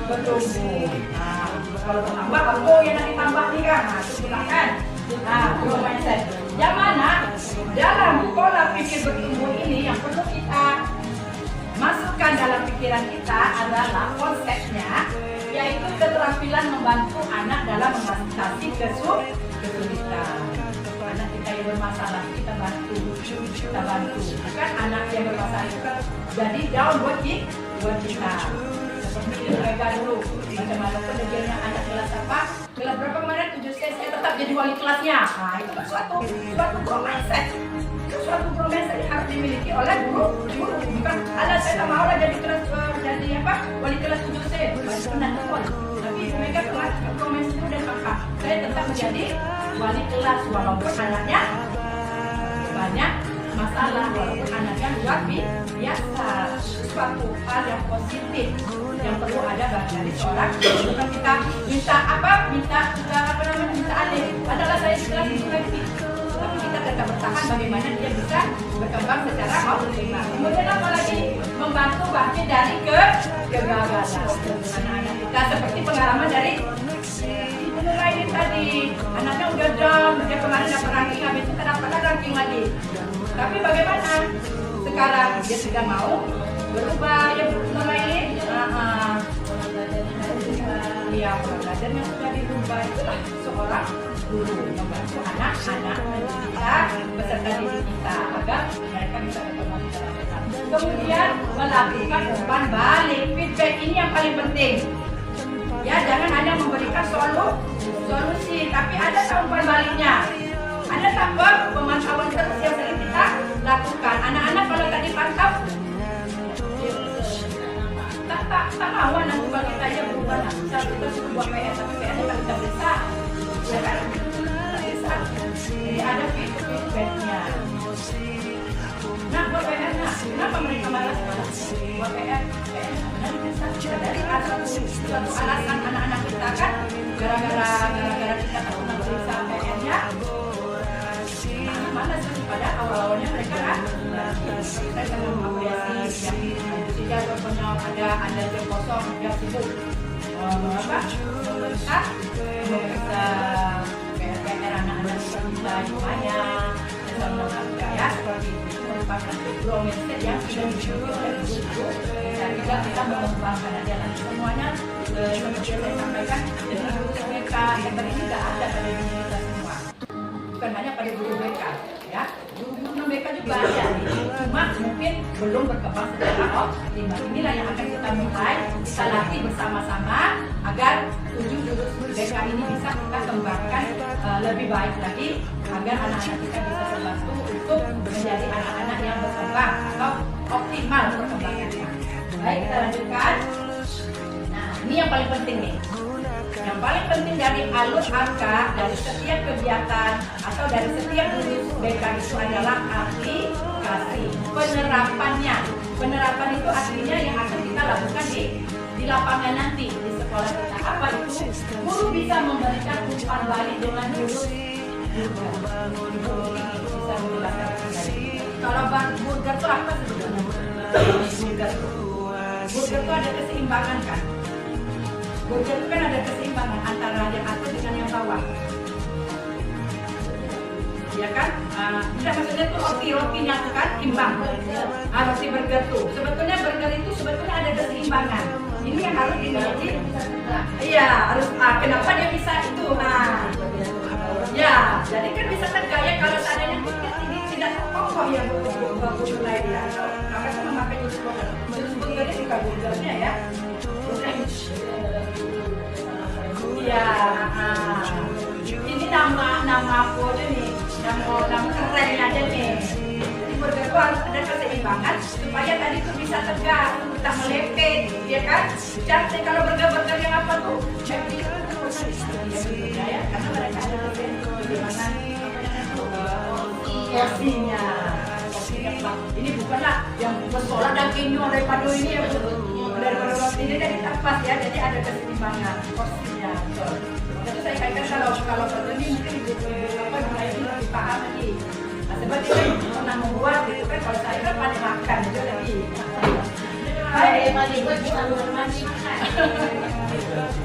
[SPEAKER 2] bertumbuh. Nah, kalau tambah apa yang nanti tambah nih kan? Nah, itu silakan. Nah, growth mindset. Yang mana dalam pola pikir bertumbuh ini yang perlu kita masukkan dalam pikiran kita adalah konsepnya, yaitu keterampilan membantu anak dalam mengatasi kesulitan. Anak kita yang bermasalah kita bantu. Bukan anak yang bermasalah itu kan jadi down buat kita. Seperti itu mereka dulu. Macam-macam pendidikannya anak kelas apa? Kelas berapa kemarin? 7 saya tetap jadi wali kelasnya. Nah itu kan suatu growth mindset. Suatu growth mindset yang harus dimiliki oleh guru. Bukan ada saya tak mau lah jadi kelas wali kelas 7 saya. Tapi mereka kelas growth mindset itu dan maka saya tetap menjadi wali kelas walaupun anaknya banyak masalah, walaupun anaknya luar biasa. Suatu hal yang positif yang perlu ada dari seorang. Bukan kita minta alih. Adalah saya di kelas itu lagi. Tapi kita tetap bertahan bagaimana dia bisa berkembang secara optimal. Kemudian apa lagi? Membantu bangkit dari kegagalan. Anak-anak kita seperti pengalaman dari Ibu Nuraini tadi. Anaknya udah down, dia kemarin dapat ranking, habis itu dapat ranking lagi. Tapi bagaimana? Sekarang dia sudah mau berubah ya Bu Nuraini. Iya, belajarnya sudah dirubah. Itulah seorang guru, membantu anak-anak kita beserta didik kita agar mereka bisa berkembang secara benar. Kemudian melakukan umpan balik, feedback ini yang paling penting. Ya, jangan hanya memberikan solusi, tapi ada umpan baliknya. Ada tak pemantauan terus yang sering kita lakukan. Anak-anak kalau tadi pantau, tak mau nanti kalau kita aja berubah, kita suruh buat PR, tapi PR-nya kan kita bisa, ya kan? Kita bisa. Jadi ada feedback-nya. Nah, buat PR-nya, kenapa mereka malas? Buat PR bisa. Dari suatu alasan anak-anak kita kan, gara-gara kita tak pernah periksa PR-nya, malas pada awal-awalnya mereka kan, kita akan mengapresiasi ya. Tidak contohnya ada jam kosong, dia sibuk memeriksa PR anak-anak kita semuanya, ya seperti itu merupakan grow mindset yang sudah dimiliki oleh guru dan juga kita mengembangkan aja nanti semuanya seperti yang saya sampaikan jadi guru BK yang tadi tidak ada pada diri kita semua, bukan hanya pada guru BK ya, guru BK juga ada, cuma mungkin belum berkembang secara optimal. Inilah yang akan kita mulai, kita latih bersama-sama agar 7 jurus BK ini bisa kita kembangkan lebih baik lagi agar anak-anak kita bisa terbantu untuk menjadi anak-anak yang berkembang atau optimal perkembangannya. Baik, kita lanjutkan. Nah, ini yang paling penting nih. Yang paling penting dari alur angka dari setiap kegiatan atau dari setiap jurus BK itu adalah aplikasi penerapannya. Penerapan itu artinya yang akan kita lakukan di lapangan nanti di sekolah kita. Apa itu? Guru bisa memberikan umpan balik dengan jurus bisa menjelaskan kembali. Kalau burger itu apa sebenarnya? Burger itu ada keseimbangan kan? Burger itu kan ada keseimbangan antara yang atas dengan yang bawah. Ya kan? Tidak, maksudnya itu roti-rotinya itu kan imbang. Roti burger itu. Sebetulnya burger itu sebetulnya ada keseimbangan. Ini yang harus dimiliki. Iya, harus. Kenapa dia bisa itu? Ya, jadi kan bisa tegak ya kalau seandainya ini tidak kokoh ya burger lain ya. Maka itu memakai jurus burger. Jurus burgernya juga burgernya ya. Iya, ini nama aku aja nih, nama kerennya aja nih. Jadi burger itu harus ada keseimbangan supaya tadi itu bisa tegak, tak melepet, ya kan? Jangan kalau burger yang apa tuh, ya, karena mereka ada keseimbangan porsinya. Ini bukanlah yang bersolat dan kinyo daripada ini ya. Daripada roti ini jadi pas ya, jadi ada keseimbangan porsinya. Jadi saya kaitkan kalau begini mungkin ibu-ibu mulai lebih paham lagi. Nah, sebab dia pernah membuat gitu kan, kalau saya kan pandai makan itu lagi. Baik, pandai buat bisa mandi makan.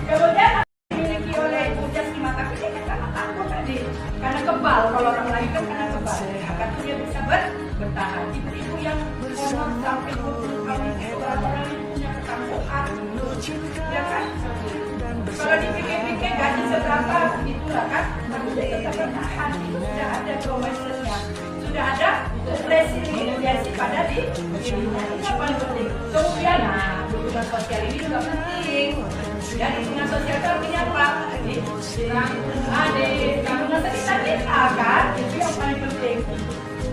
[SPEAKER 2] Kemudian dimiliki oleh ibu Jasmi mata kucing kita takut tadi karena kebal, kalau orang lain kan karena kebal. Maka itu dia bisa bertahan. Ibu-ibu yang umur sampai 20 tahun itu orang-orang yang punya ketangguhan, ya kan? Kalau dipikir-pikir gaji seberapa itulah kan, tapi dia tetap bertahan. Itu sudah ada mindsetnya, sudah ada resiliensi pada dirinya. Itu yang paling penting. Kemudian, dukungan sosial ini juga penting. Ya, dukungan sosial itu artinya apa? Dukungan sekitar kita kan, itu yang paling penting.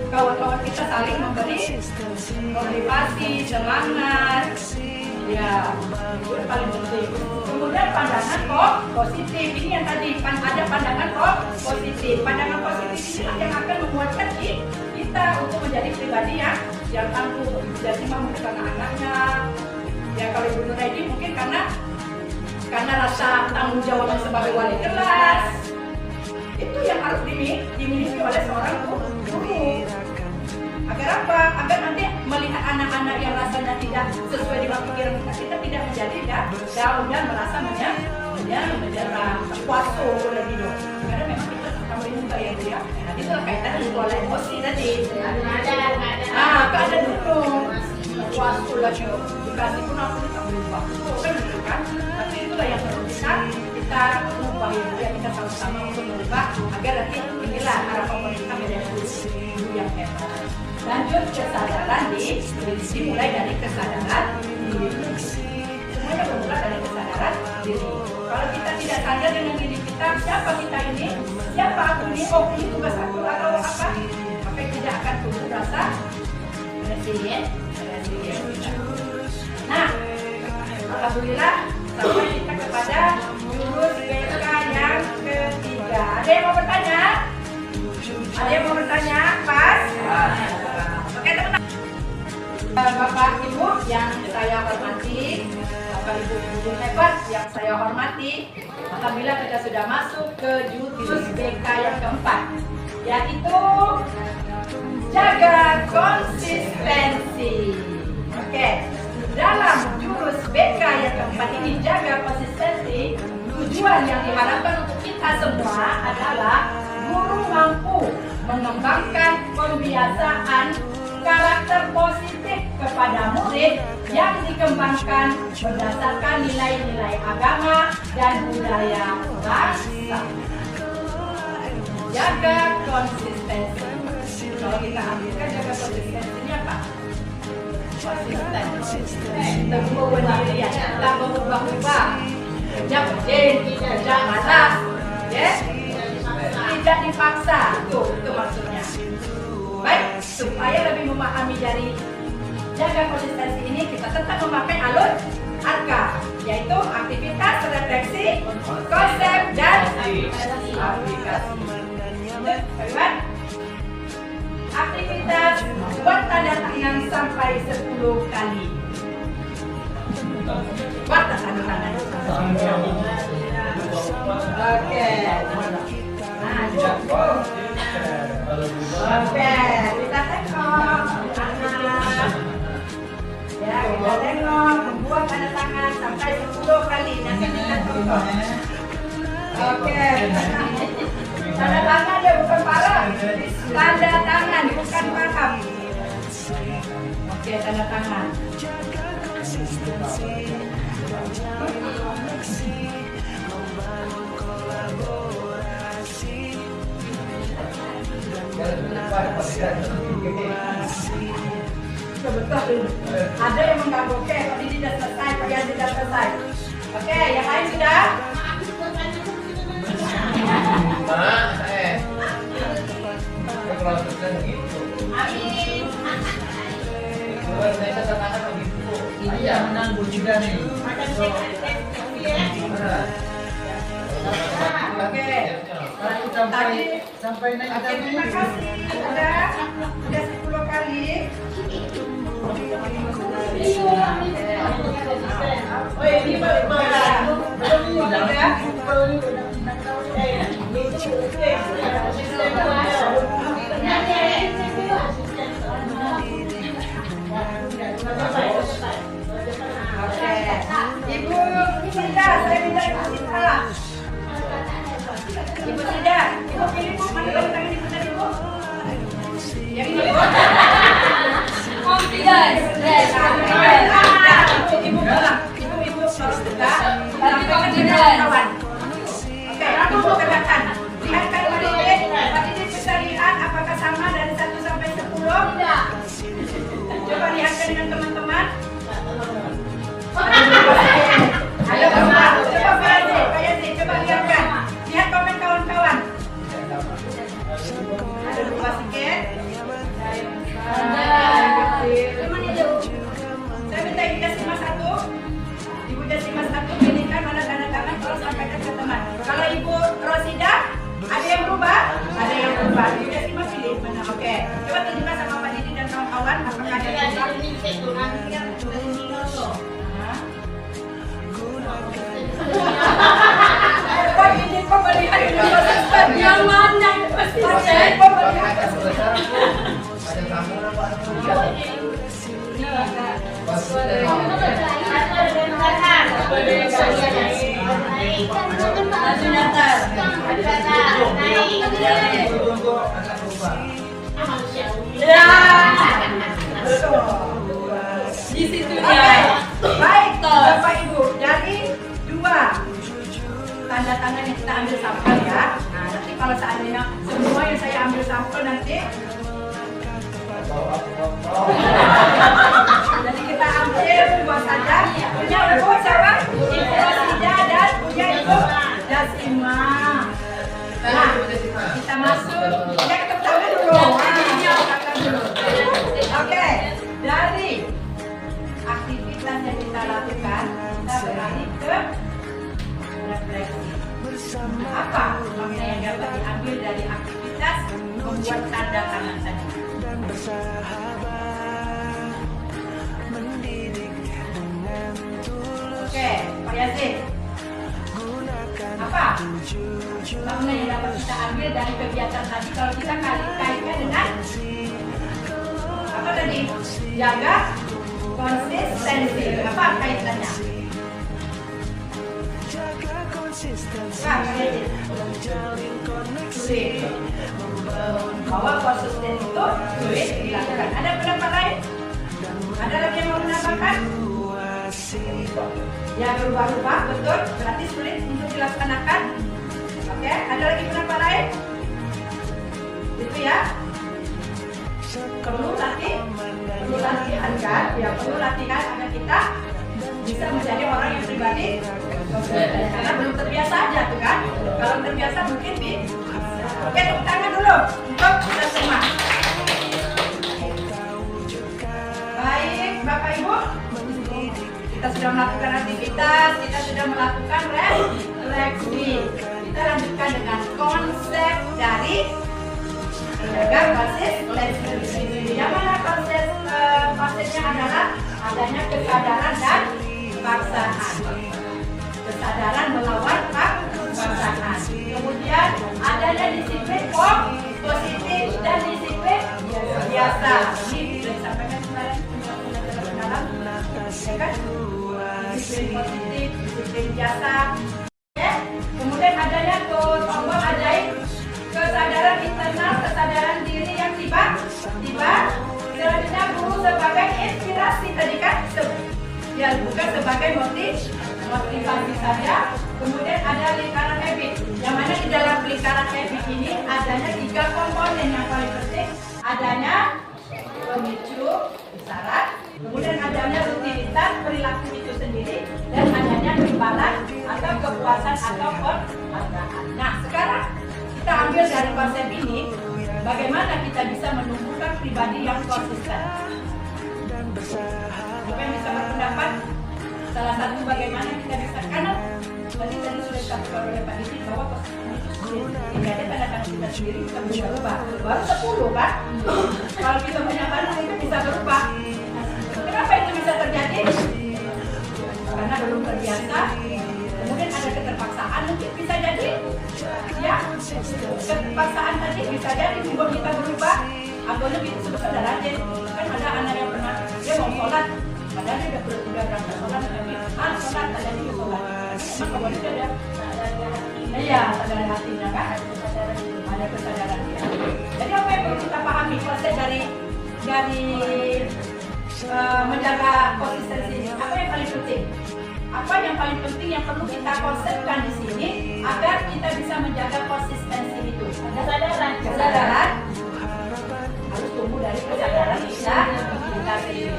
[SPEAKER 2] Kawan-kawan kita saling memberi motivasi, semangat, ya itu yang paling penting. Kemudian pandangan positif, ini yang tadi ada pandangan positif. Pandangan positif ini yang akan menguatkan kita untuk menjadi pribadi yang tangguh. Jadi mungkin karena anaknya, ya kalau Ibu Nuraidi mungkin karena rasa tanggung jawab sebagai wali kelas. Itu yang harus dimiliki oleh seorang guru. Agar apa? Agar nanti melihat anak-anak yang rasanya tidak sesuai dengan pikiran kita tidak menjadi down dan merasa menyerah, puaso lebih dong. Karena memang kita sama juga ya. Itu kaitan dengan pola emosi tadi. Ada dulu puaso lagi. Dikasih pun aku tidak berubah. Kan gitu kan? Tapi itulah yang perlu kita kita mengubah ya, kita sama-sama untuk mengubah agar nanti inilah harapan pemerintah menjadi guru yang hebat. Lanjut kesadaran dimulai dari kesadaran diri. Semuanya bermula dari kesadaran diri. Kalau kita tidak sadar dengan diri kita, siapa kita ini, siapa aku ini, oh ini tugas aku atau apa, maka tidak akan tumbuh rasa resilient. Nah, alhamdulillah sampai kita kepada jurus BK yang ketiga. Ada yang mau bertanya? Ada yang mau bertanya? Pas? Oke teman-teman. Bapak Ibu yang saya hormati, Bapak Ibu guru hebat yang saya hormati, alhamdulillah kita sudah masuk ke jurus BK yang keempat, yaitu jaga konsistensi. Oke, dalam jurus BK yang keempat ini jaga konsistensi, tujuan yang diharapkan untuk kita semua adalah guru mampu mengembangkan pembiasaan karakter positif kepada murid yang dikembangkan berdasarkan nilai-nilai agama dan budaya bangsa. Jaga konsistensi. Kalau kita ambilkan jaga konsistensinya apa? Konsisten. Teguh pendirian, tak berubah-ubah. Kerja penting, kerja malas, ya? Tidak dipaksa. Itu maksudnya. Baik, supaya lebih memahami dari jaga konsistensi ini, kita tetap memakai alur ARKA, yaitu aktivitas, refleksi, konsep, dan aplikasi. Baik, aktivitas buat tanda tangan sampai 10 kali. Buat tanda tangan. Oke. Nah, cukup. Oke, kita tengok. Ya, kita tengok. Membuat tanda tangan sampai 10 kali. Nanti kita contoh. Oke. Tanda tangan dia bukan parah. Tanda tangan bukan paham. Oke, tanda tangan. Betul. Ada yang mengganggu. Oke, tadi tidak selesai, kalian tidak selesai. Oke, yang lain sudah?
[SPEAKER 1] Ini yang menanggung juga nih.
[SPEAKER 2] Oke.
[SPEAKER 1] Sampai naik
[SPEAKER 2] Oke, terima kasih. Sudah 10 kali. Oh, ini Ibu Sida, saya minta Ibu Sida. Ibu Sida, Ibu pilih Bu, mana yang tangan Ibu tadi Bu? Yang ini Bu.
[SPEAKER 3] Confidence.
[SPEAKER 2] Ibu bilang, Ibu harus kita
[SPEAKER 3] confidence.
[SPEAKER 2] kawan. Oke, Ibu katakan. Lihatkan Pak Didit bisa lihat apakah sama dari 1 sampai 10?
[SPEAKER 3] Tidak.
[SPEAKER 2] Coba lihatkan dengan teman-teman. Ayo, coba Pak Yazid, tanda tangan yang kita ambil sampel ya. Nah, nanti kalau seandainya semua yang saya ambil sampel nanti jadi kita ambil buat saja. Punya ibu siapa? Ibu Rosida dan punya ibu Jasima. Nah, kita masuk. Ya, ketemu tangan dulu. Oke, dari aktivitas yang kita lakukan, kita beralih ke refleksi. Apa makna yang dapat diambil dari aktivitas membuat tanda tangan tadi? Oke, Pak Yasin. Apa makna yang dapat kita ambil dari kegiatan tadi kalau kita kaitkan dengan apa tadi? Jaga konsistensi. Apa kaitannya? Sulit. Bahwa konsisten itu sulit dilakukan. Ada pendapat lain? Ada lagi yang mau menambahkan? Ya, berubah-ubah, betul. Berarti sulit untuk dilaksanakan. Oke, ada lagi pendapat lain? Itu ya. Perlu latihan kan? Ya, perlu latihan agar kita bisa menjadi orang yang pribadi. Karena belum terbiasa aja tuh kan. Kalau terbiasa mungkin Oke, tepuk tangan dulu untuk kita semua. Baik, Bapak Ibu, kita sudah melakukan aktivitas, kita sudah melakukan refleksi. Kita lanjutkan dengan konsep dari menjaga konsistensi. Yang mana konsepnya adalah adanya kesadaran dan paksaan. Kesadaran melawan paksaan. Kemudian adanya disiplin positif dan disiplin biasa. Ini sudah disampaikan kemarin dalam, ya kan? Disiplin positif, disiplin biasa. Oke. Kemudian adanya tombol ajaib, kesadaran internal, kesadaran diri yang tiba-tiba. Selanjutnya guru sebagai inspirasi tadi kan? Ya, bukan sebagai motivasi saja. Kemudian ada lingkaran habit, yang mana di dalam lingkaran habit ini adanya 3 komponen yang paling penting. Adanya pemicu, isyarat, kemudian adanya rutinitas perilaku itu sendiri, dan adanya imbalan atau kepuasan atau penghargaan. Nah, sekarang kita ambil dari konsep ini, bagaimana kita bisa menumbuhkan pribadi yang konsisten. Siapa yang bisa berpendapat? Salah satu bagaimana kita bisa, karena tadi sudah dikatakan oleh Pak Didi bahwa konsisten itu sulit. Tidak ada tanda-tanda kita sendiri bisa berubah. Baru 10 kan? Kalau kita banyak barang itu bisa berubah. Kenapa itu bisa terjadi? Karena belum terbiasa. Kemudian ada keterpaksaan, mungkin bisa jadi. Ya, keterpaksaan tadi bisa jadi membuat kita berubah. Agaknya itu sebesar rajin. Kan ada anak yang pernah dia mau sholat, padahal dia udah berangkat sholat, tapi sholat ada di sholat. Emang kalau dia ada, iya, kesadaran hatinya kan, ada kesadaran dia. Jadi apa yang perlu kita pahami konsep dari menjaga konsistensi ini? Apa yang paling penting? Apa yang paling penting yang perlu kita konsepkan di sini agar kita bisa menjaga konsistensi itu? Kesadaran harus tumbuh dari kesadaran kita sendiri.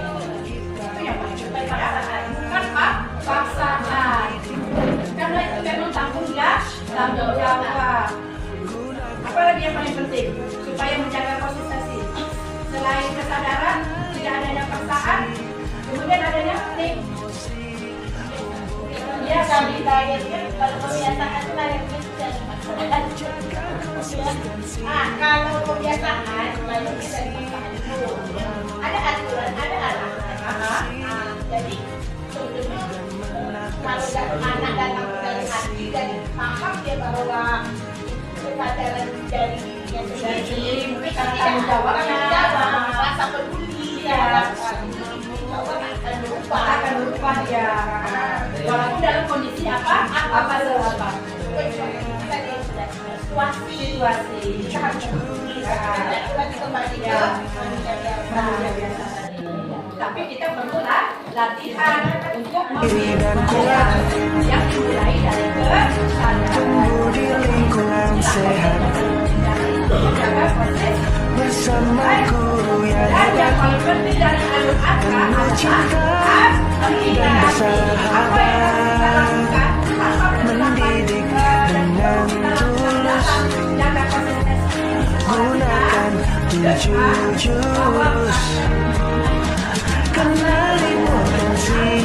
[SPEAKER 2] Itu yang paling penting ya. Bukan paksaan. Karena itu memang tanggung jawab. Apa lagi yang paling penting supaya menjaga konsistensi? Selain kesadaran, tidak adanya paksaan, kemudian adanya penting. Ya, kalau ditargetkan, kalau kebiasaan targetnya sudah dipaksanakan. Kalau kebiasaan, lalu kita dipaksanakan dulu. Ada aturan, ada arahan. Jadi sebetulnya kalau anak datang dari hati dan paham dia bahwa kesadaran dari dirinya sendiri, mungkin karena tanggung jawabnya, rasa peduli, akan berubah ya. Walaupun dalam kondisi apa situasi kita harus peduli dan kembali ke manusia biasa tadi. Tapi kita perlu latihan untuk memilih yang dimulai dari kesadaran.
[SPEAKER 1] sehat bersamaku yang hebat penuh cinta dan bersahabat mendidik dengan tulus gunakan 7 jurus kenali potensi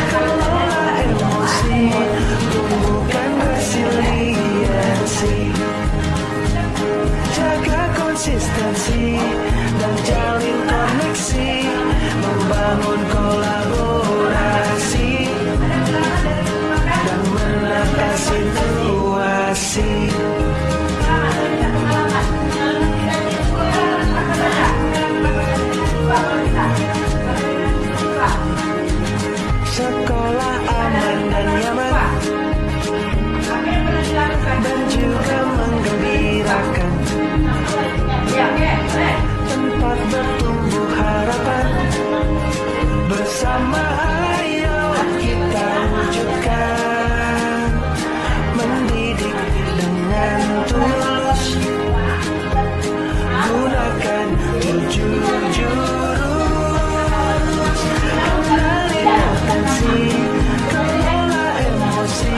[SPEAKER 1] kelola emosi tumbuhkan resiliensi jaga konsistensi dan jalin koneksi membangun kolaborasi dan menata situasi sekolah aman dan nyaman dan juga menggembirakan tempat bertumbuh harapan bersama ayo kita wujudkan mendidik dengan tulus gunakan 7 jurus kenali potensi kelola emosi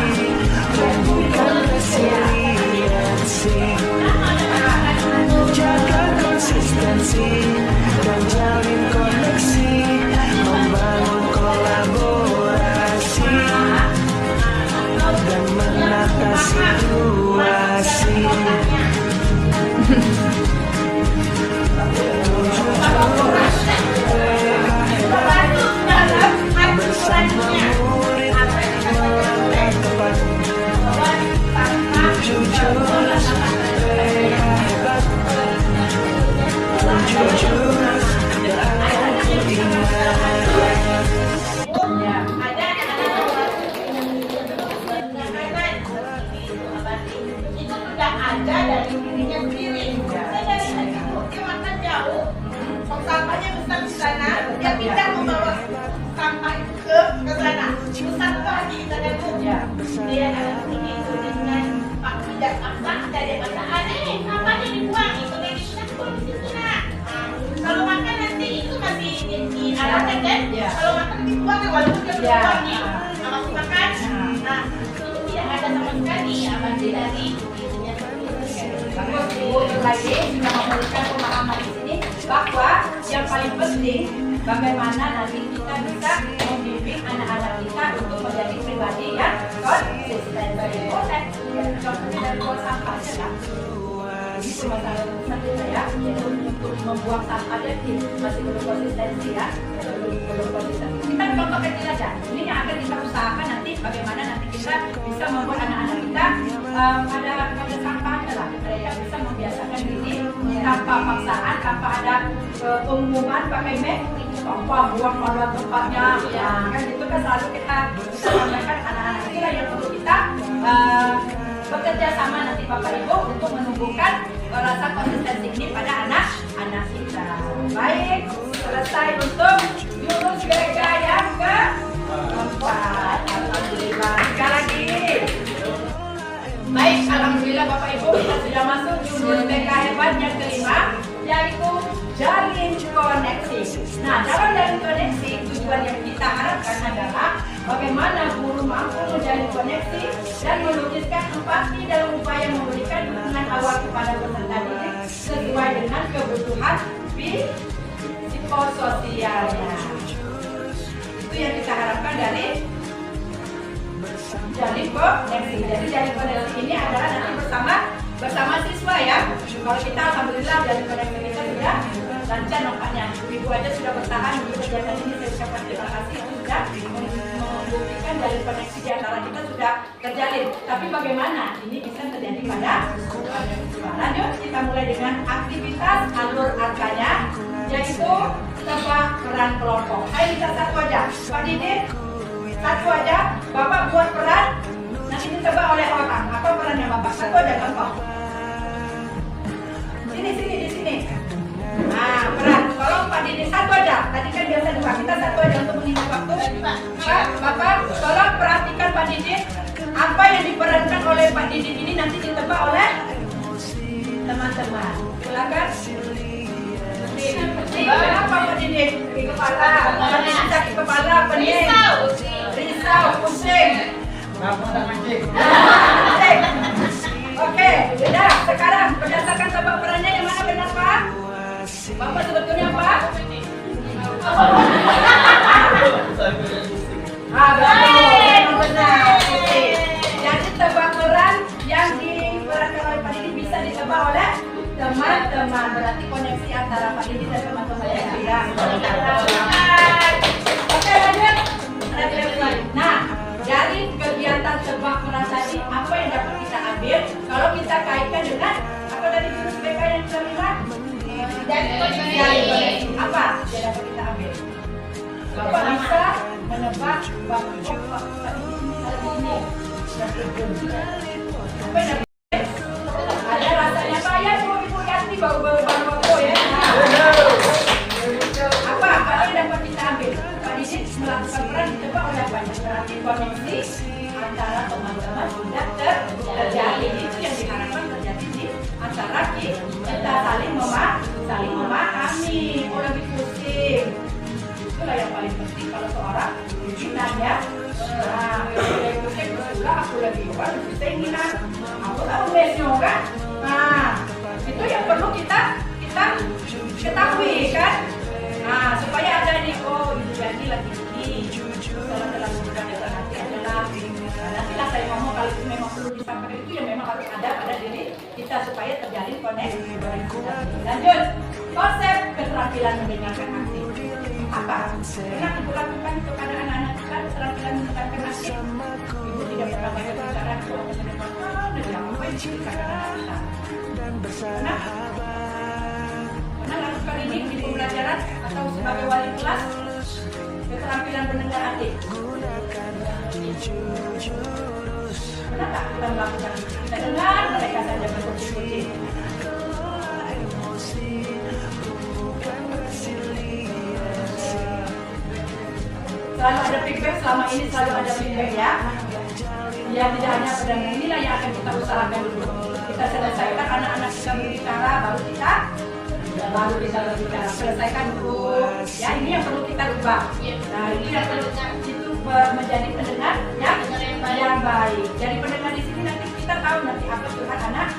[SPEAKER 1] tumbuhkan resiliensi jaga konsistensi dan jalin koneksi membangun kolaborasi dan menata situasi bersama murid melangkah tepat 7 jurus mereka hebat 7 jurus yang akan ku ingat
[SPEAKER 2] ada dari dirinya sendiri. Saya dari tadi itu dia makan jauh, tong sampahnya besar di sana, dia pindah membawa sampah ke sana. Besar lagi kita itu. Dia akan pergi itu dengan pak tidak paksa dari pasangan. Sampahnya dibuang itu dari kita turun di situ nak. Kalau makan nanti itu masih diarahkan kan? Kalau makan dibuang walaupun dia belum buang masih makan. Nah itu tidak ada sama sekali abadi dari lagi sudah memberikan pemahaman di sini bahwa yang paling penting bagaimana nanti kita bisa membimbing anak-anak kita untuk menjadi pribadi yang konsisten. Contohnya dari buang sampahnya kan, itu masalah satu saya untuk membuang sampah jadi masih belum konsistensi ya, belum konsisten. Kita contoh kecil aja. Ini yang akan kita usahakan nanti bagaimana nanti kita bisa membuat anak-anak kita ada sampahnya lah, mereka bisa membiasakan diri tanpa paksaan, tanpa ada pengumuman pakai map tanpa buang pada tempatnya ya kan itu kan selalu kita sampaikan anak-anak itulah yang perlu kita bekerja sama nanti Bapak Ibu untuk menumbuhkan rasa konsistensi ini pada anak-anak kita. Baik, selesai untuk jurus BK yang keempat. Alhamdulillah. Sekali lagi. Baik, alhamdulillah Bapak Ibu kita sudah masuk jurus BK hebat yang kelima, yaitu jalin koneksi. Nah, dalam jalin koneksi tujuan yang kita harapkan adalah bagaimana guru mampu menjalin koneksi dan melukiskan empati dalam upaya memberikan dukungan awal kepada peserta didik sesuai dengan kebutuhan psikososialnya. Itu yang kita harapkan dari jalin koneksi. Jadi jalin koneksi ini adalah nanti bersama siswa ya. Kalau kita alhamdulillah jalin koneksi kita sudah lancar nampaknya. Ibu aja sudah bertahan untuk kegiatan ini. Saya ucapkan terima kasih sudah membuktikan jalin koneksi di antara kita sudah terjalin. Tapi bagaimana ini bisa terjadi pada siswa? Lanjut kita mulai dengan aktivitas alur arkanya, yaitu tebak peran kelompok. Ayo kita satu aja, Pak Didit. Satu aja, Bapak buat peran, nanti ditebak oleh orang. Apa perannya Bapak? Satu aja contoh. Sini, di sini. Nah, peran. Kalau Pak Didi satu aja, tadi kan biasa dua, kita satu aja untuk mengisi waktu. Pak, Bapak, tolong perhatikan Pak Didi. Apa yang diperankan oleh Pak Didi ini nanti ditebak oleh mancing.
[SPEAKER 1] mancing.
[SPEAKER 2] Mancing. Oke, udah. Sekarang berdasarkan tebak perannya yang mana benar Pak? Bapak sebetulnya apa? Benar. Jadi tebak peran yang diperankan oleh Pak Didi bisa ditebak oleh teman-teman. Berarti koneksi antara Pak Didi dan teman-teman yang bilang. Oke, lanjut. Nah, dari kegiatan tebak peran tadi, apa yang dapat kita ambil? Kalau kita kaitkan dengan apa tadi jurus BK yang kita bilang? Dari koneksi. Apa yang dapat kita ambil? Bapak bisa menebak bahwa Pak Didi ini apa yang ada rasanya saya tuh Ibu Yanti bau-bau bau ya. Apa yang dapat kita ambil? Pak Didi melakukan peran ditebak oleh apa? Berarti koneksi antara teman-teman sudah terjadi. Itu yang diharapkan terjadi di antara kita saling memahami. Oh lebih pusing. Itulah yang paling penting kalau seorang nanya. Nah, aku lagi bukan pusing Nina. Aku tahu mesnya kan. Nah, itu yang perlu kita ketahui kan. Nah, supaya ada nih, oh Ibu Yanti lagi ini. Kalau dalam bukan itu nanti adalah nantilah saya ngomong kalau itu memang perlu disampaikan itu yang memang harus ada pada diri kita supaya terjalin koneksi. Lanjut, konsep keterampilan mendengarkan aktif. Apa? Pernah Ibu lakukan kepada anak-anak kita keterampilan mendengarkan aktif? Ibu tidak pernah banyak bicara itu apa yang diceritakan anak kita. Pernah lakukan ini di pembelajaran atau sebagai wali kelas keterampilan mendengar aktif? Pernah tak kita melakukan itu? Kita dengar mereka saja berkucing-kucing. Selalu ada feedback, selama ini selalu ada feedback ya. Ya tidak hanya pendengar, inilah yang akan kita usahakan dulu. Kita selesaikan anak-anak kita berbicara, baru kita berbicara. Selesaikan dulu. Ya ini yang perlu kita ubah. Nah ini yang perlu itu menjadi pendengar yang baik. Jadi pendengar di sini nanti kita tahu nanti apa curhat anak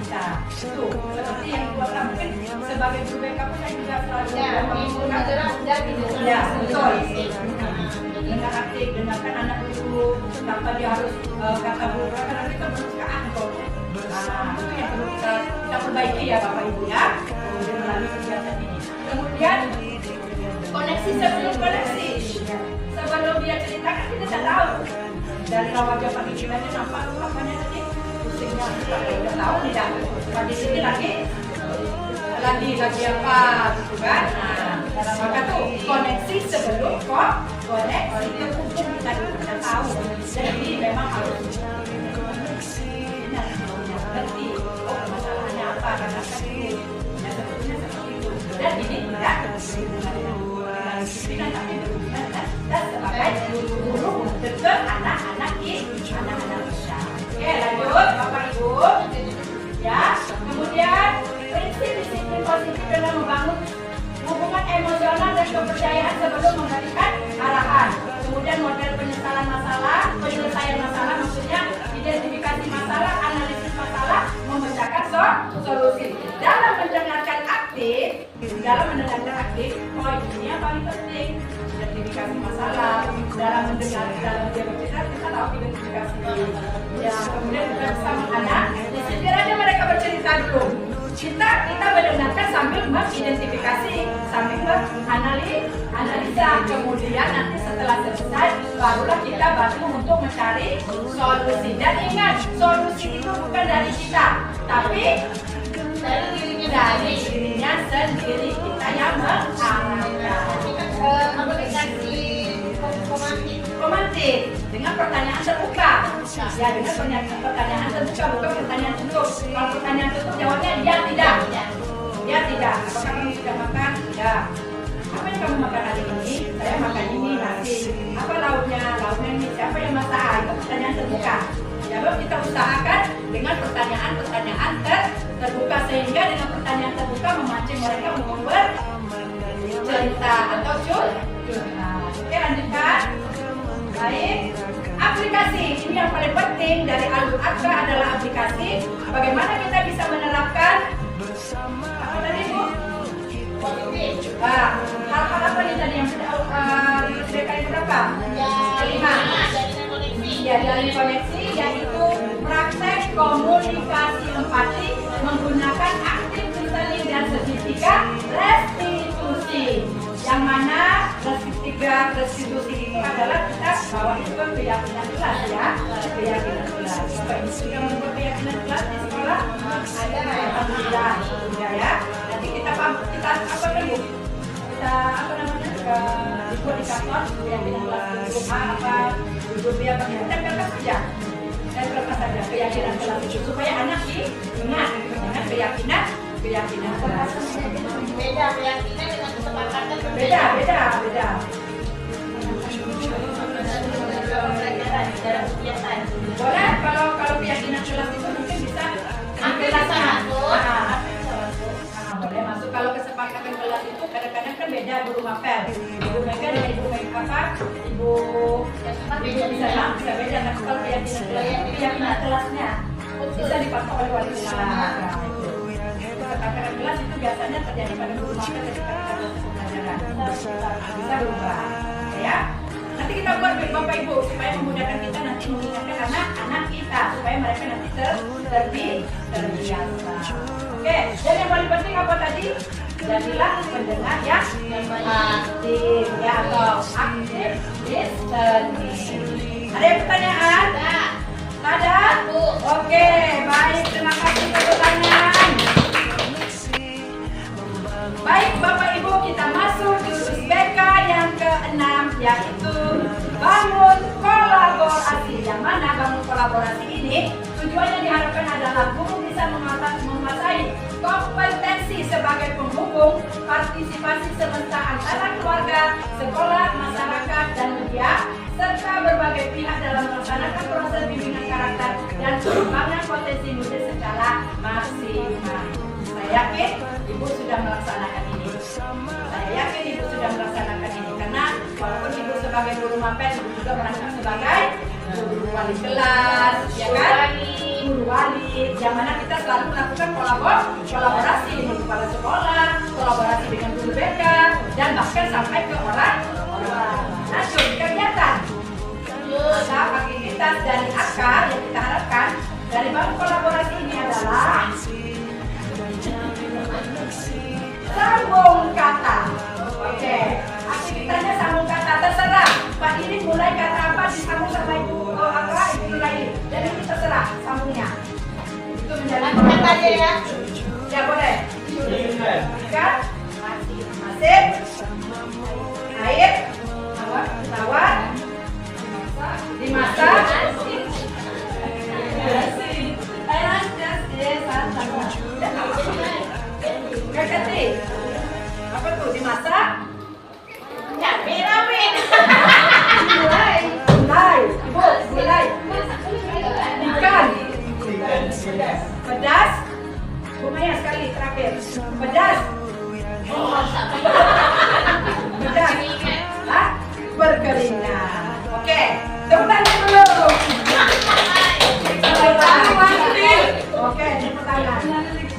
[SPEAKER 2] kita. Itu seperti yang dua mungkin sebagai guru BK saya juga selalu ya betul. Dengar aktif, dengarkan anak dulu tanpa dia harus kata guru karena kita belum ke angkot. Nah itu yang perlu kita perbaiki ya Bapak Ibu ya melalui kegiatan ini. Kemudian koneksi sebelum koneksi. Sebelum dia ceritakan kita tidak tahu. Dari wajah Pak Didi aja nampak apanya tadi pusingnya kita udah tahu tidak. Pak Didi ini lagi apa gitu kan. Nah, maka tuh koneksi sebelum koneksi terhubung kita sudah tahu. Jadi memang harus ngerti oh masalahnya apa karena kan itu ya sebetulnya seperti itu. Dan ini tidak disiplinan tapi berhubungan dan sebagai guru dekat anak-anak kita. Oke lanjut Bapak Ibu ya. Kemudian prinsip disiplin positif dalam membangun hubungan emosional dan kepercayaan sebelum memberikan arahan. Kemudian model penyelesaian masalah maksudnya identifikasi masalah, analisis masalah, memecahkan solusi. Dalam mendengarkan aktif, poin ini yang paling penting. Identifikasi masalah, dalam dia bercerita kita tahu identifikasi. Ya, kemudian kita bisa menganalisis. Biar aja mereka bercerita dulu. Kita mendengarkan sambil mengidentifikasi, sambil menganalisa. Kemudian nanti setelah selesai, barulah kita bantu untuk mencari solusi. Dan ingat, solusi itu bukan dari kita, tapi dari dirinya sendiri. Kita yang komandir dengan pertanyaan terbuka. Ya dengan pertanyaan terbuka, bukan pertanyaan tutup. Kalau pertanyaan tutup jawabnya ya tidak. Ya tidak. Apakah kamu sudah makan? Tidak. Apa yang kamu makan hari ini? Saya makan ini nasi. Apa lauknya? Lauknya ini. Siapa yang masak? Itu pertanyaan terbuka. Lalu kita usahakan dengan pertanyaan-pertanyaan terbuka sehingga dengan pertanyaan terbuka memancing mereka untuk bercerita atau curhat. Oke lanjutkan. Baik. Apa aplikasi. Ini yang paling penting dari Alur Akra adalah aplikasi. Bagaimana kita bisa menerapkan apa tadi Bu? Hal-hal apa nih tadi yang sudah itu berapa? Kelima. Ya, dari koneksi yaitu praktek komunikasi empati menggunakan aktif listening dan sertifikat restitusi. Yang mana restitusi itu adalah kita bawa itu ke keyakinan kelas ya, keyakinan kelas. Bapak Ibu sudah membuat keyakinan kelas di sekolah? Ada, alhamdulillah ya. Nanti kita apa dulu? Kita apa namanya? Dibuat di kantor keyakinan kelas grup A apa grup B apa kita tempelkan saja. Tempelkan saja keyakinan kelas itu supaya anak ingat dengan keyakinan kelas.
[SPEAKER 4] Beda keyakinan dengan kesepakatan
[SPEAKER 2] Beda. Boleh kalau keyakinan kelas itu mungkin bisa kelasnya. Boleh masuk. Kalau kesepakatan kelas itu kadang-kadang kan beda guru mapel. Ibu Mega dengan Ibu Mega apa? Ibu bisa beda. Nah, kalau keyakinan kelas itu keyakinan kelasnya bisa dipantau oleh wali kelas. Kesepakatan kelas itu biasanya terjadi pada guru mapel ketika kita pembelajaran. Bisa berubah, ya. Nanti kita buat Bapak Ibu supaya memudahkan kita nanti mengingatkan anak-anak kita supaya mereka nanti terbiasa. Oke, dan yang paling penting apa tadi? Jadilah pendengar yang aktif, ya atau aktif listening. Ada yang pertanyaan? Ada? Oke, baik. Terima kasih tepuk tangan. Baik Bapak Ibu, kita masuk jurus BK yang ke-6 yaitu bangun kolaborasi. Yang mana bangun kolaborasi ini tujuannya diharapkan adalah guru bisa menguasai kompetensi sebagai penghubung partisipasi serta antara keluarga, sekolah, masyarakat, dan media serta berbagai pihak dalam melaksanakan proses bimbingan karakter dan pengembangan potensi murid secara maksimal. Saya yakin Ibu sudah melaksanakan ini. Karena walaupun Ibu sebagai guru mapel, Ibu juga merangkap sebagai guru wali kelas, ya kan? Guru wali, yang mana kita selalu melakukan kolaborasi dengan kepala sekolah, kolaborasi dengan guru BK, dan bahkan sampai ke orang. Nah, kegiatan. Nah, aktivitas dari akar yang kita harapkan dari bangun kolaborasi ini adalah sambung kata. Oke, aktivitasnya sambung kata, terserah Pak ini mulai kata apa disambung sama Ibu Ibu lain. Jadi itu terserah sambungnya. Itu menjadi kata ya. Ya boleh. Ikan, masih, air, tawar, dimasak, Kakati, apa tuh dimasak?
[SPEAKER 4] Ramen.
[SPEAKER 2] Gulai, ikan, pedas, lumayan sekali terakhir, pedas, berkeringat. Oke, tepuk tangan dulu. Oke, tepuk tangan.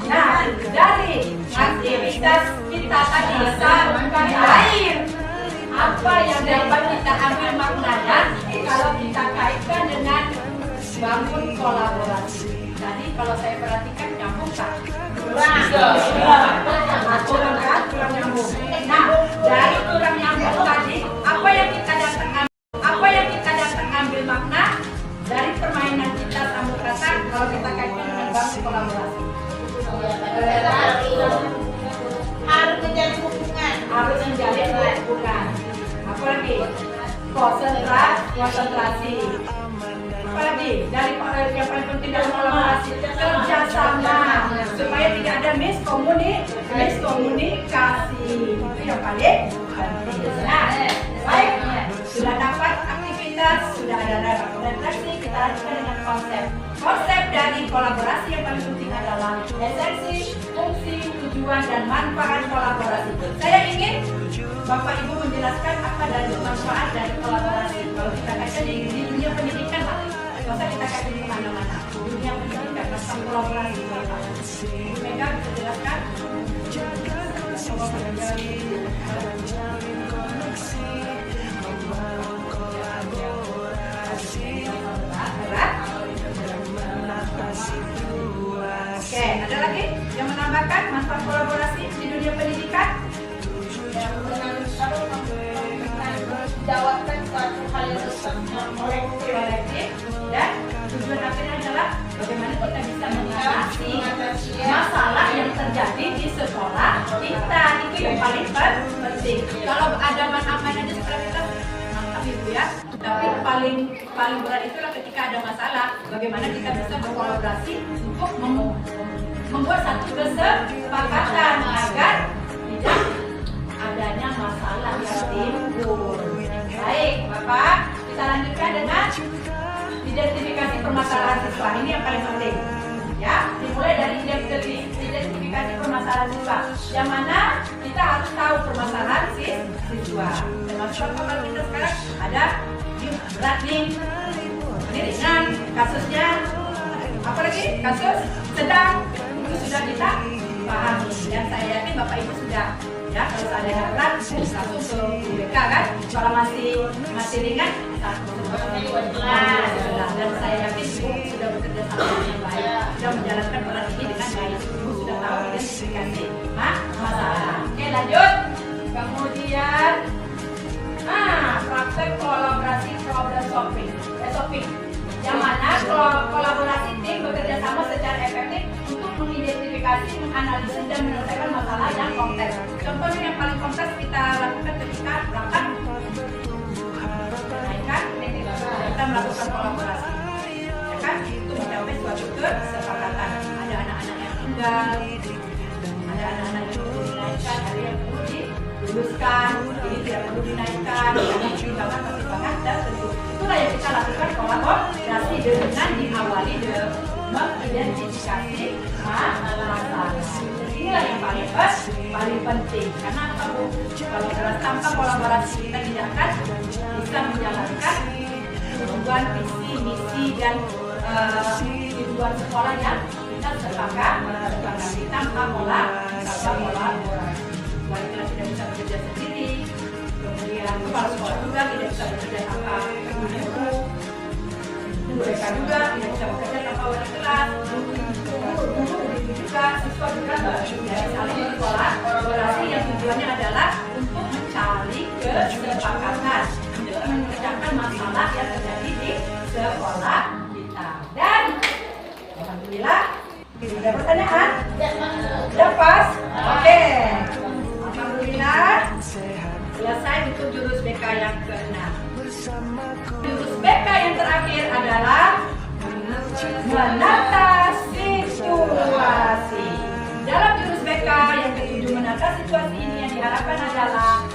[SPEAKER 2] Nah, dari aktivitas kita tadi sambungkan air. Apa yang dapat kita ambil maknanya kalau kita kaitkan dengan bangun kolaborasi? Tadi kalau saya perhatikan nyambung tak? Kurang nyambung. Nah, dari kurang nyambung tadi, apa yang kita datang ambil makna dari permainan kita sambung kata kalau kita kaitkan dengan bangun kolaborasi?
[SPEAKER 4] Harus menjadi hubungan.
[SPEAKER 2] Apa lagi? Konsentrasi. Apa lagi? Dari yang paling penting dalam kolaborasi, kerjasama supaya tidak ada miskomunikasi. Itu yang paling penting. Nah, baik. Sudah dapat aktivitas, sudah ada refleksi, kita lanjutkan dengan konsep. Konsep dari kolaborasi yang paling penting adalah esensi, fungsi, tujuan, dan manfaat kolaborasi. Saya ingin Bapak Ibu menjelaskan apa dari manfaat dari kolaborasi. Kalau kita kaitkan di dunia pendidikan kolaborasi Bapak. Bu Mega bisa jelaskan? Coba Oke, ada lagi yang menambahkan manfaat kolaborasi di dunia pendidikan?
[SPEAKER 4] Jawabkan suatu hal yang
[SPEAKER 2] Kolektif dan tujuan akhirnya adalah bagaimana kita bisa mengatasi masalah yang terjadi di sekolah kita. Itu yang paling penting. Kalau ada aman aja setelah kita mantap ibu ya. Tapi paling berat itulah ketika ada masalah, bagaimana kita bisa berkolaborasi untuk membuat satu kesepakatan agar tidak adanya masalah yang timbul. Baik, Bapak, kita lanjutkan dengan identifikasi permasalahan siswa. Ini yang paling penting. Ya, dimulai dari identifikasi permasalahan siswa. Yang mana kita harus tahu permasalahan siswa. Termasuk kalau kita sekarang ada berat nih, ini ringan, kasusnya apa lagi? Kasus sedang. Itu sudah kita pahami. Dan saya yakin Bapak Ibu sudah. Ya, kalau seandainya berat, langsung ke UBK kan. Kalau masih ringan, dan saya yakin Ibu sudah bekerja sama dengan baik, sudah menjalankan peran ini dengan baik. Ibu sudah tahu identifikasi masalah. Oke, lanjut. Kemudian, praktek kolaborasi problem solving. Yang mana kolaborasi tim bekerja sama secara efektif untuk mengidentifikasi, menganalisis dan menyelesaikan masalah yang kompleks. Contohnya yang paling kompleks kita lakukan ketika berangkat kita melakukan kolaborasi, ya kan? Itu mencapai suatu kesepakatan. Ada anak-anak yang tinggal, ada anak-anak yang perlu dinaikkan, ada yang perlu diluluskan, ini tidak perlu dinaikkan, karena pertimbangan tertentu. Itulah yang kita lakukan kolaborasi dengan diawali dengan mengidentifikasi masalah. Inilah yang paling penting. Karena apa Bu? Kalau tanpa kolaborasi kita tidak akan bisa menjalankan tujuan, visi, misi dan tujuan sekolah yang kita sepakati tanpa kolaborasi. Baik kita tidak bisa bekerja sendiri, kemudian kepala sekolah juga tidak bisa bekerja tanpa guru, mereka juga tidak bisa bekerja tanpa wali kelas, guru juga, siswa juga dari saling kolaborasi yang tujuannya adalah untuk mencari kesepakatan untuk mengerjakan masalah yang terjadi di sekolah kita. Dan alhamdulillah ada pertanyaan? Sudah pas? Oke. Alhamdulillah selesai untuk jurus BK yang ke-6. Jurus BK yang terakhir adalah menata situasi. Dalam jurus BK yang ke-7 menata situasi ini yang diharapkan adalah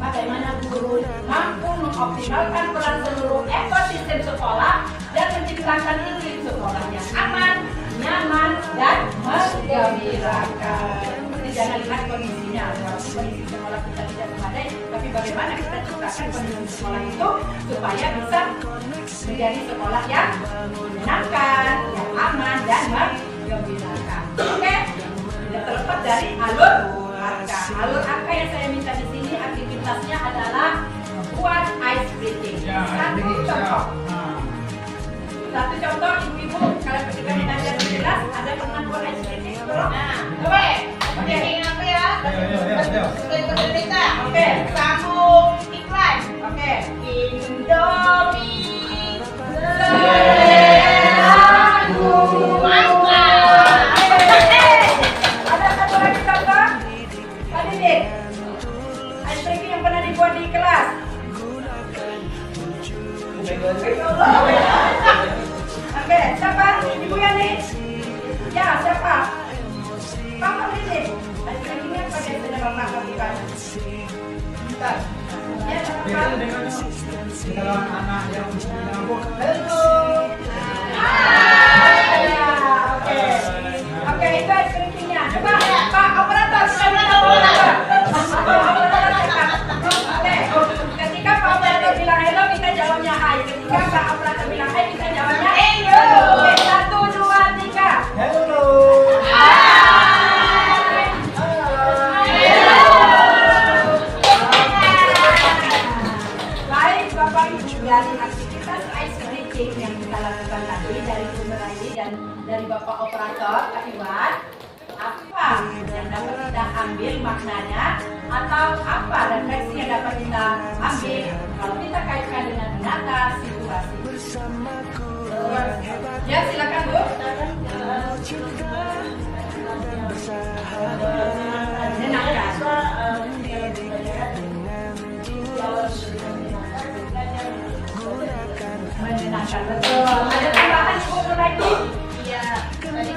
[SPEAKER 2] bagaimana guru mampu mengoptimalkan peran seluruh ekosistem sekolah dan menciptakan iklim sekolah yang aman, nyaman, dan menggembirakan. Jangan lihat kondisinya, kondisi sekolah kita tidak memadai, tapi bagaimana kita ciptakan kondisi sekolah itu supaya bisa menjadi sekolah yang menyenangkan, yang aman, dan menggembirakan. Oke, tidak terlepas dari alur angka. Alur angka yang saya minta di sini aktivitasnya adalah membuat ice breaking. Satu contoh, ibu-ibu kalau ketika mengajar di kelas ada pernah buat ice breaking belum?
[SPEAKER 4] Coba yang apa ya?
[SPEAKER 2] Oke,
[SPEAKER 4] sambung iklan.
[SPEAKER 2] Oke.
[SPEAKER 4] Indomie
[SPEAKER 2] Seleraku.
[SPEAKER 4] mantap.
[SPEAKER 2] Ada satu lagi contoh. Tadi deh. Ice breaking yang pernah dibuat di kelas. Oke, siapa? Ibu Yani? Ya, siapa? Bapak ini. Ice breakingnya pakai sudah Bapak lakukan. Bentar. Ya, siapa?
[SPEAKER 1] Kalau anak yang
[SPEAKER 2] Halo. Oke. Oke, itu ice breakingnya. Coba Pak operator, Oke, ketika Pak operator bilang hello, kita jawabnya hai. Ketika Pak operator bilang hai, kita jawabnya hello. Oke, 1, 2, 3. yang kita lakukan tadi dari Bu Nuraini dan dari Bapak Operator Kak Iwan, apa yang dapat kita ambil maknanya atau apa refleksi yang dapat kita ambil kalau kita kaitkan dengan menata situasi. Ya, silakan Bu. Menyenangkan, betul. Ada tambahan Bu Nuraini?
[SPEAKER 4] Iya, tadi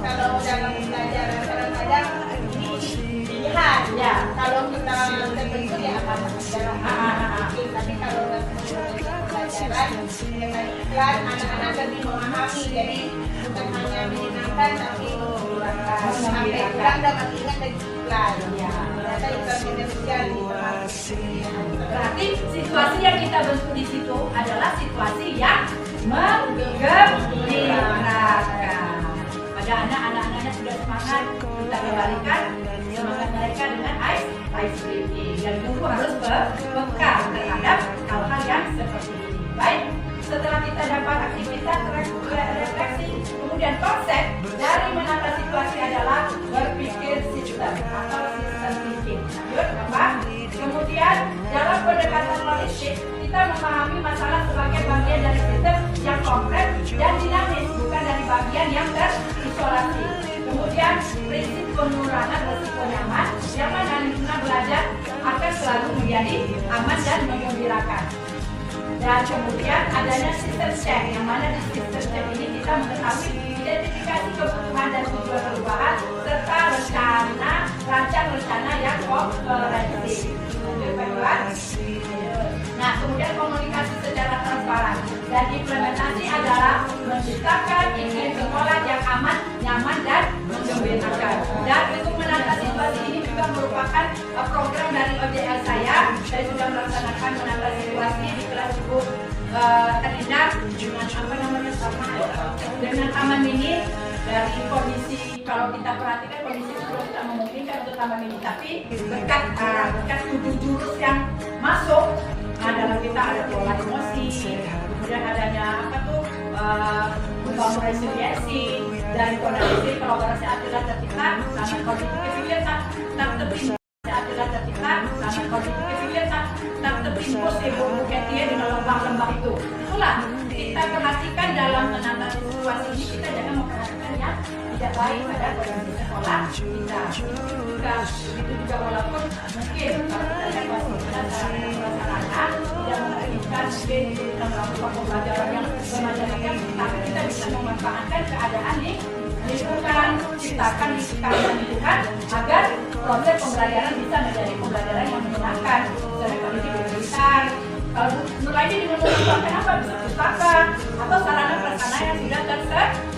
[SPEAKER 4] kalau dalam pembelajaran kadang-kadang ini pilihan.
[SPEAKER 2] Ya.
[SPEAKER 4] Kalau kita terbentuk ya akan pembelajaran. Tapi kalau pembelajaran dengan iklan anak-anak lebih memahami. Jadi bukan hanya menyenangkan tapi mengembirakan. Sampai iklan dapat ingat dari iklan.
[SPEAKER 2] Ya.
[SPEAKER 4] Ternyata iklan Indonesia
[SPEAKER 2] Berarti situasi yang kita bentuk di situ adalah situasi yang menggembirakan. Pada anak-anaknya sudah semangat, kita kembalikan semangat mereka dengan ice breaking. Dan guru harus peka terhadap hal-hal yang seperti ini. Baik, setelah kita dapat aktivitas refleksi, kemudian konsep dari menata situasi adalah berpikir sistem atau sistem thinking. Lanjut, apa? Kemudian dalam pendekatan holistik, kita memahami masalah sebagai bagian dari sistem yang kompleks dan dinamis, bukan dari bagian yang terisolasi. Kemudian prinsip pengurangan resiko nyaman, dan lingkungan belajar akan selalu menjadi aman dan menggembirakan. Dan kemudian adanya sistem check, yang mana di sistem check ini kita mengetahui identifikasi kebutuhan dan tujuan perubahan serta rancang rencana yang komprehensif. Nah, kemudian komunikasi secara transparan dan implementasi adalah menciptakan iklim sekolah yang aman, nyaman, dan menggembirakan. Dan untuk menata situasi ini juga merupakan program dari OJL saya sudah melaksanakan menata situasi di kelas Ibu Adinda dengan Taman Mini. Dari kondisi, kalau kita perhatikan kondisi sebelum kita memungkinkan untuk Taman Mini, tapi berkat 7 jurus yang masuk, dalam kita ada pola emosi, kemudian adanya membangun resiliensi, dan kondisi kolaborasi adalah tercipta, tangan kognitif kegiatan tak tertimbun, adalah tercipta, tangan kognitif kegiatan tak tertimbun ibu Ketia dengan lembah-lembah itu. Itulah kita perhatikan dalam menata situasi ini, kita jangan memperhatikan yang tidak baik pada kondisi sekolah kita. Itu juga walaupun mungkin kalau kita lihat fasilitas sarana tidak memungkinkan, mungkin kita melakukan pembelajaran yang bermacam-macam, tapi kita bisa memanfaatkan keadaan di lingkungan, ciptakan lingkungan agar proses pembelajaran bisa menjadi pembelajaran yang menyenangkan. Misalnya kalau ini bercerita, kalau Nuraini dengan memanfaatkan apa bisa pustaka atau sarana prasarana yang sudah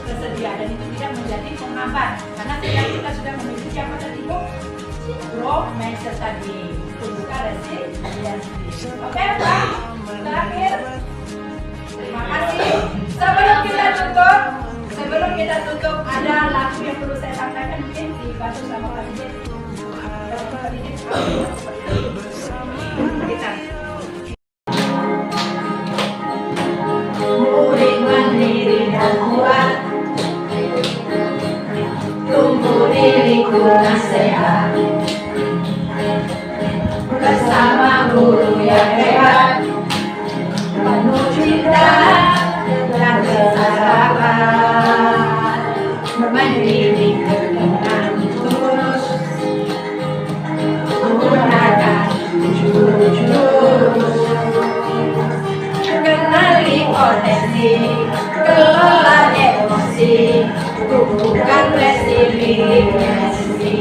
[SPEAKER 2] tersedia, dan itu tidak menjadi penghambat karena kita sudah memiliki apa tadi Bu? Growth mindset tadi, tumbuhkan resiliensi. Oke Pak, terakhir terima kasih. Sebelum kita tutup ada lagu yang perlu saya sampaikan, mungkin dibantu sama Pak Didi. Kita murid mandiri dan kuat, tumbuh diriku sehat, bersama guru yang hebat, penuh cinta dan kesabaran, mendidik dengan tulus, menggunakan jurus, kenali potensi, kelola emosi, tumbuhkan resiliensi,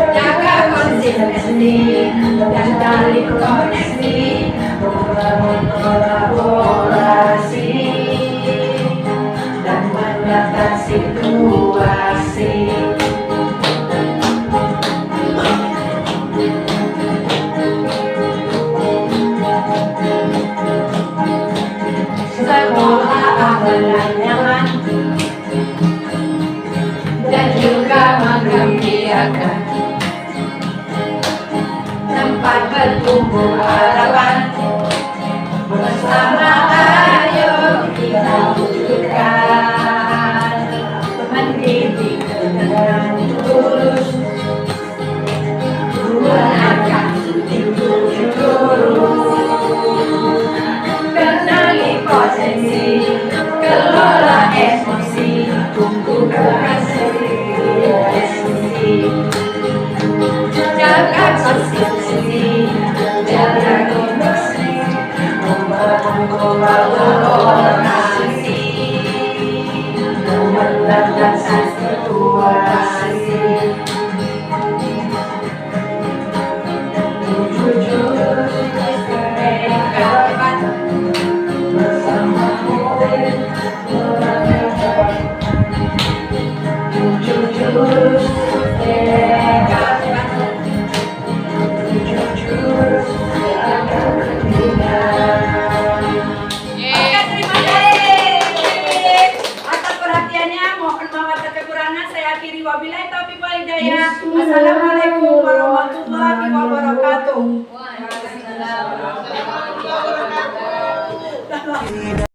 [SPEAKER 2] jaga konsistensi dan tali koneksi, membangun kolaborasi dan menata situasi. Sekolah aman dan nyaman dan juga menggembirakan, tempat bertumbuh harapan bersama
[SPEAKER 1] berorasi, memelangkan situasi. Jujur mereka bersamamu melangkah. Jujur mereka jujur akan ingat.
[SPEAKER 2] Oke, terima kasih atas perhatiannya. Mohon maaf atas kekurangan. Saya akhiri, wabillahi taufiq wal hidayah. Assalamualaikum warahmatullahi wabarakatuh.
[SPEAKER 4] Waalaikumsalam warahmatullahi wabarakatuh.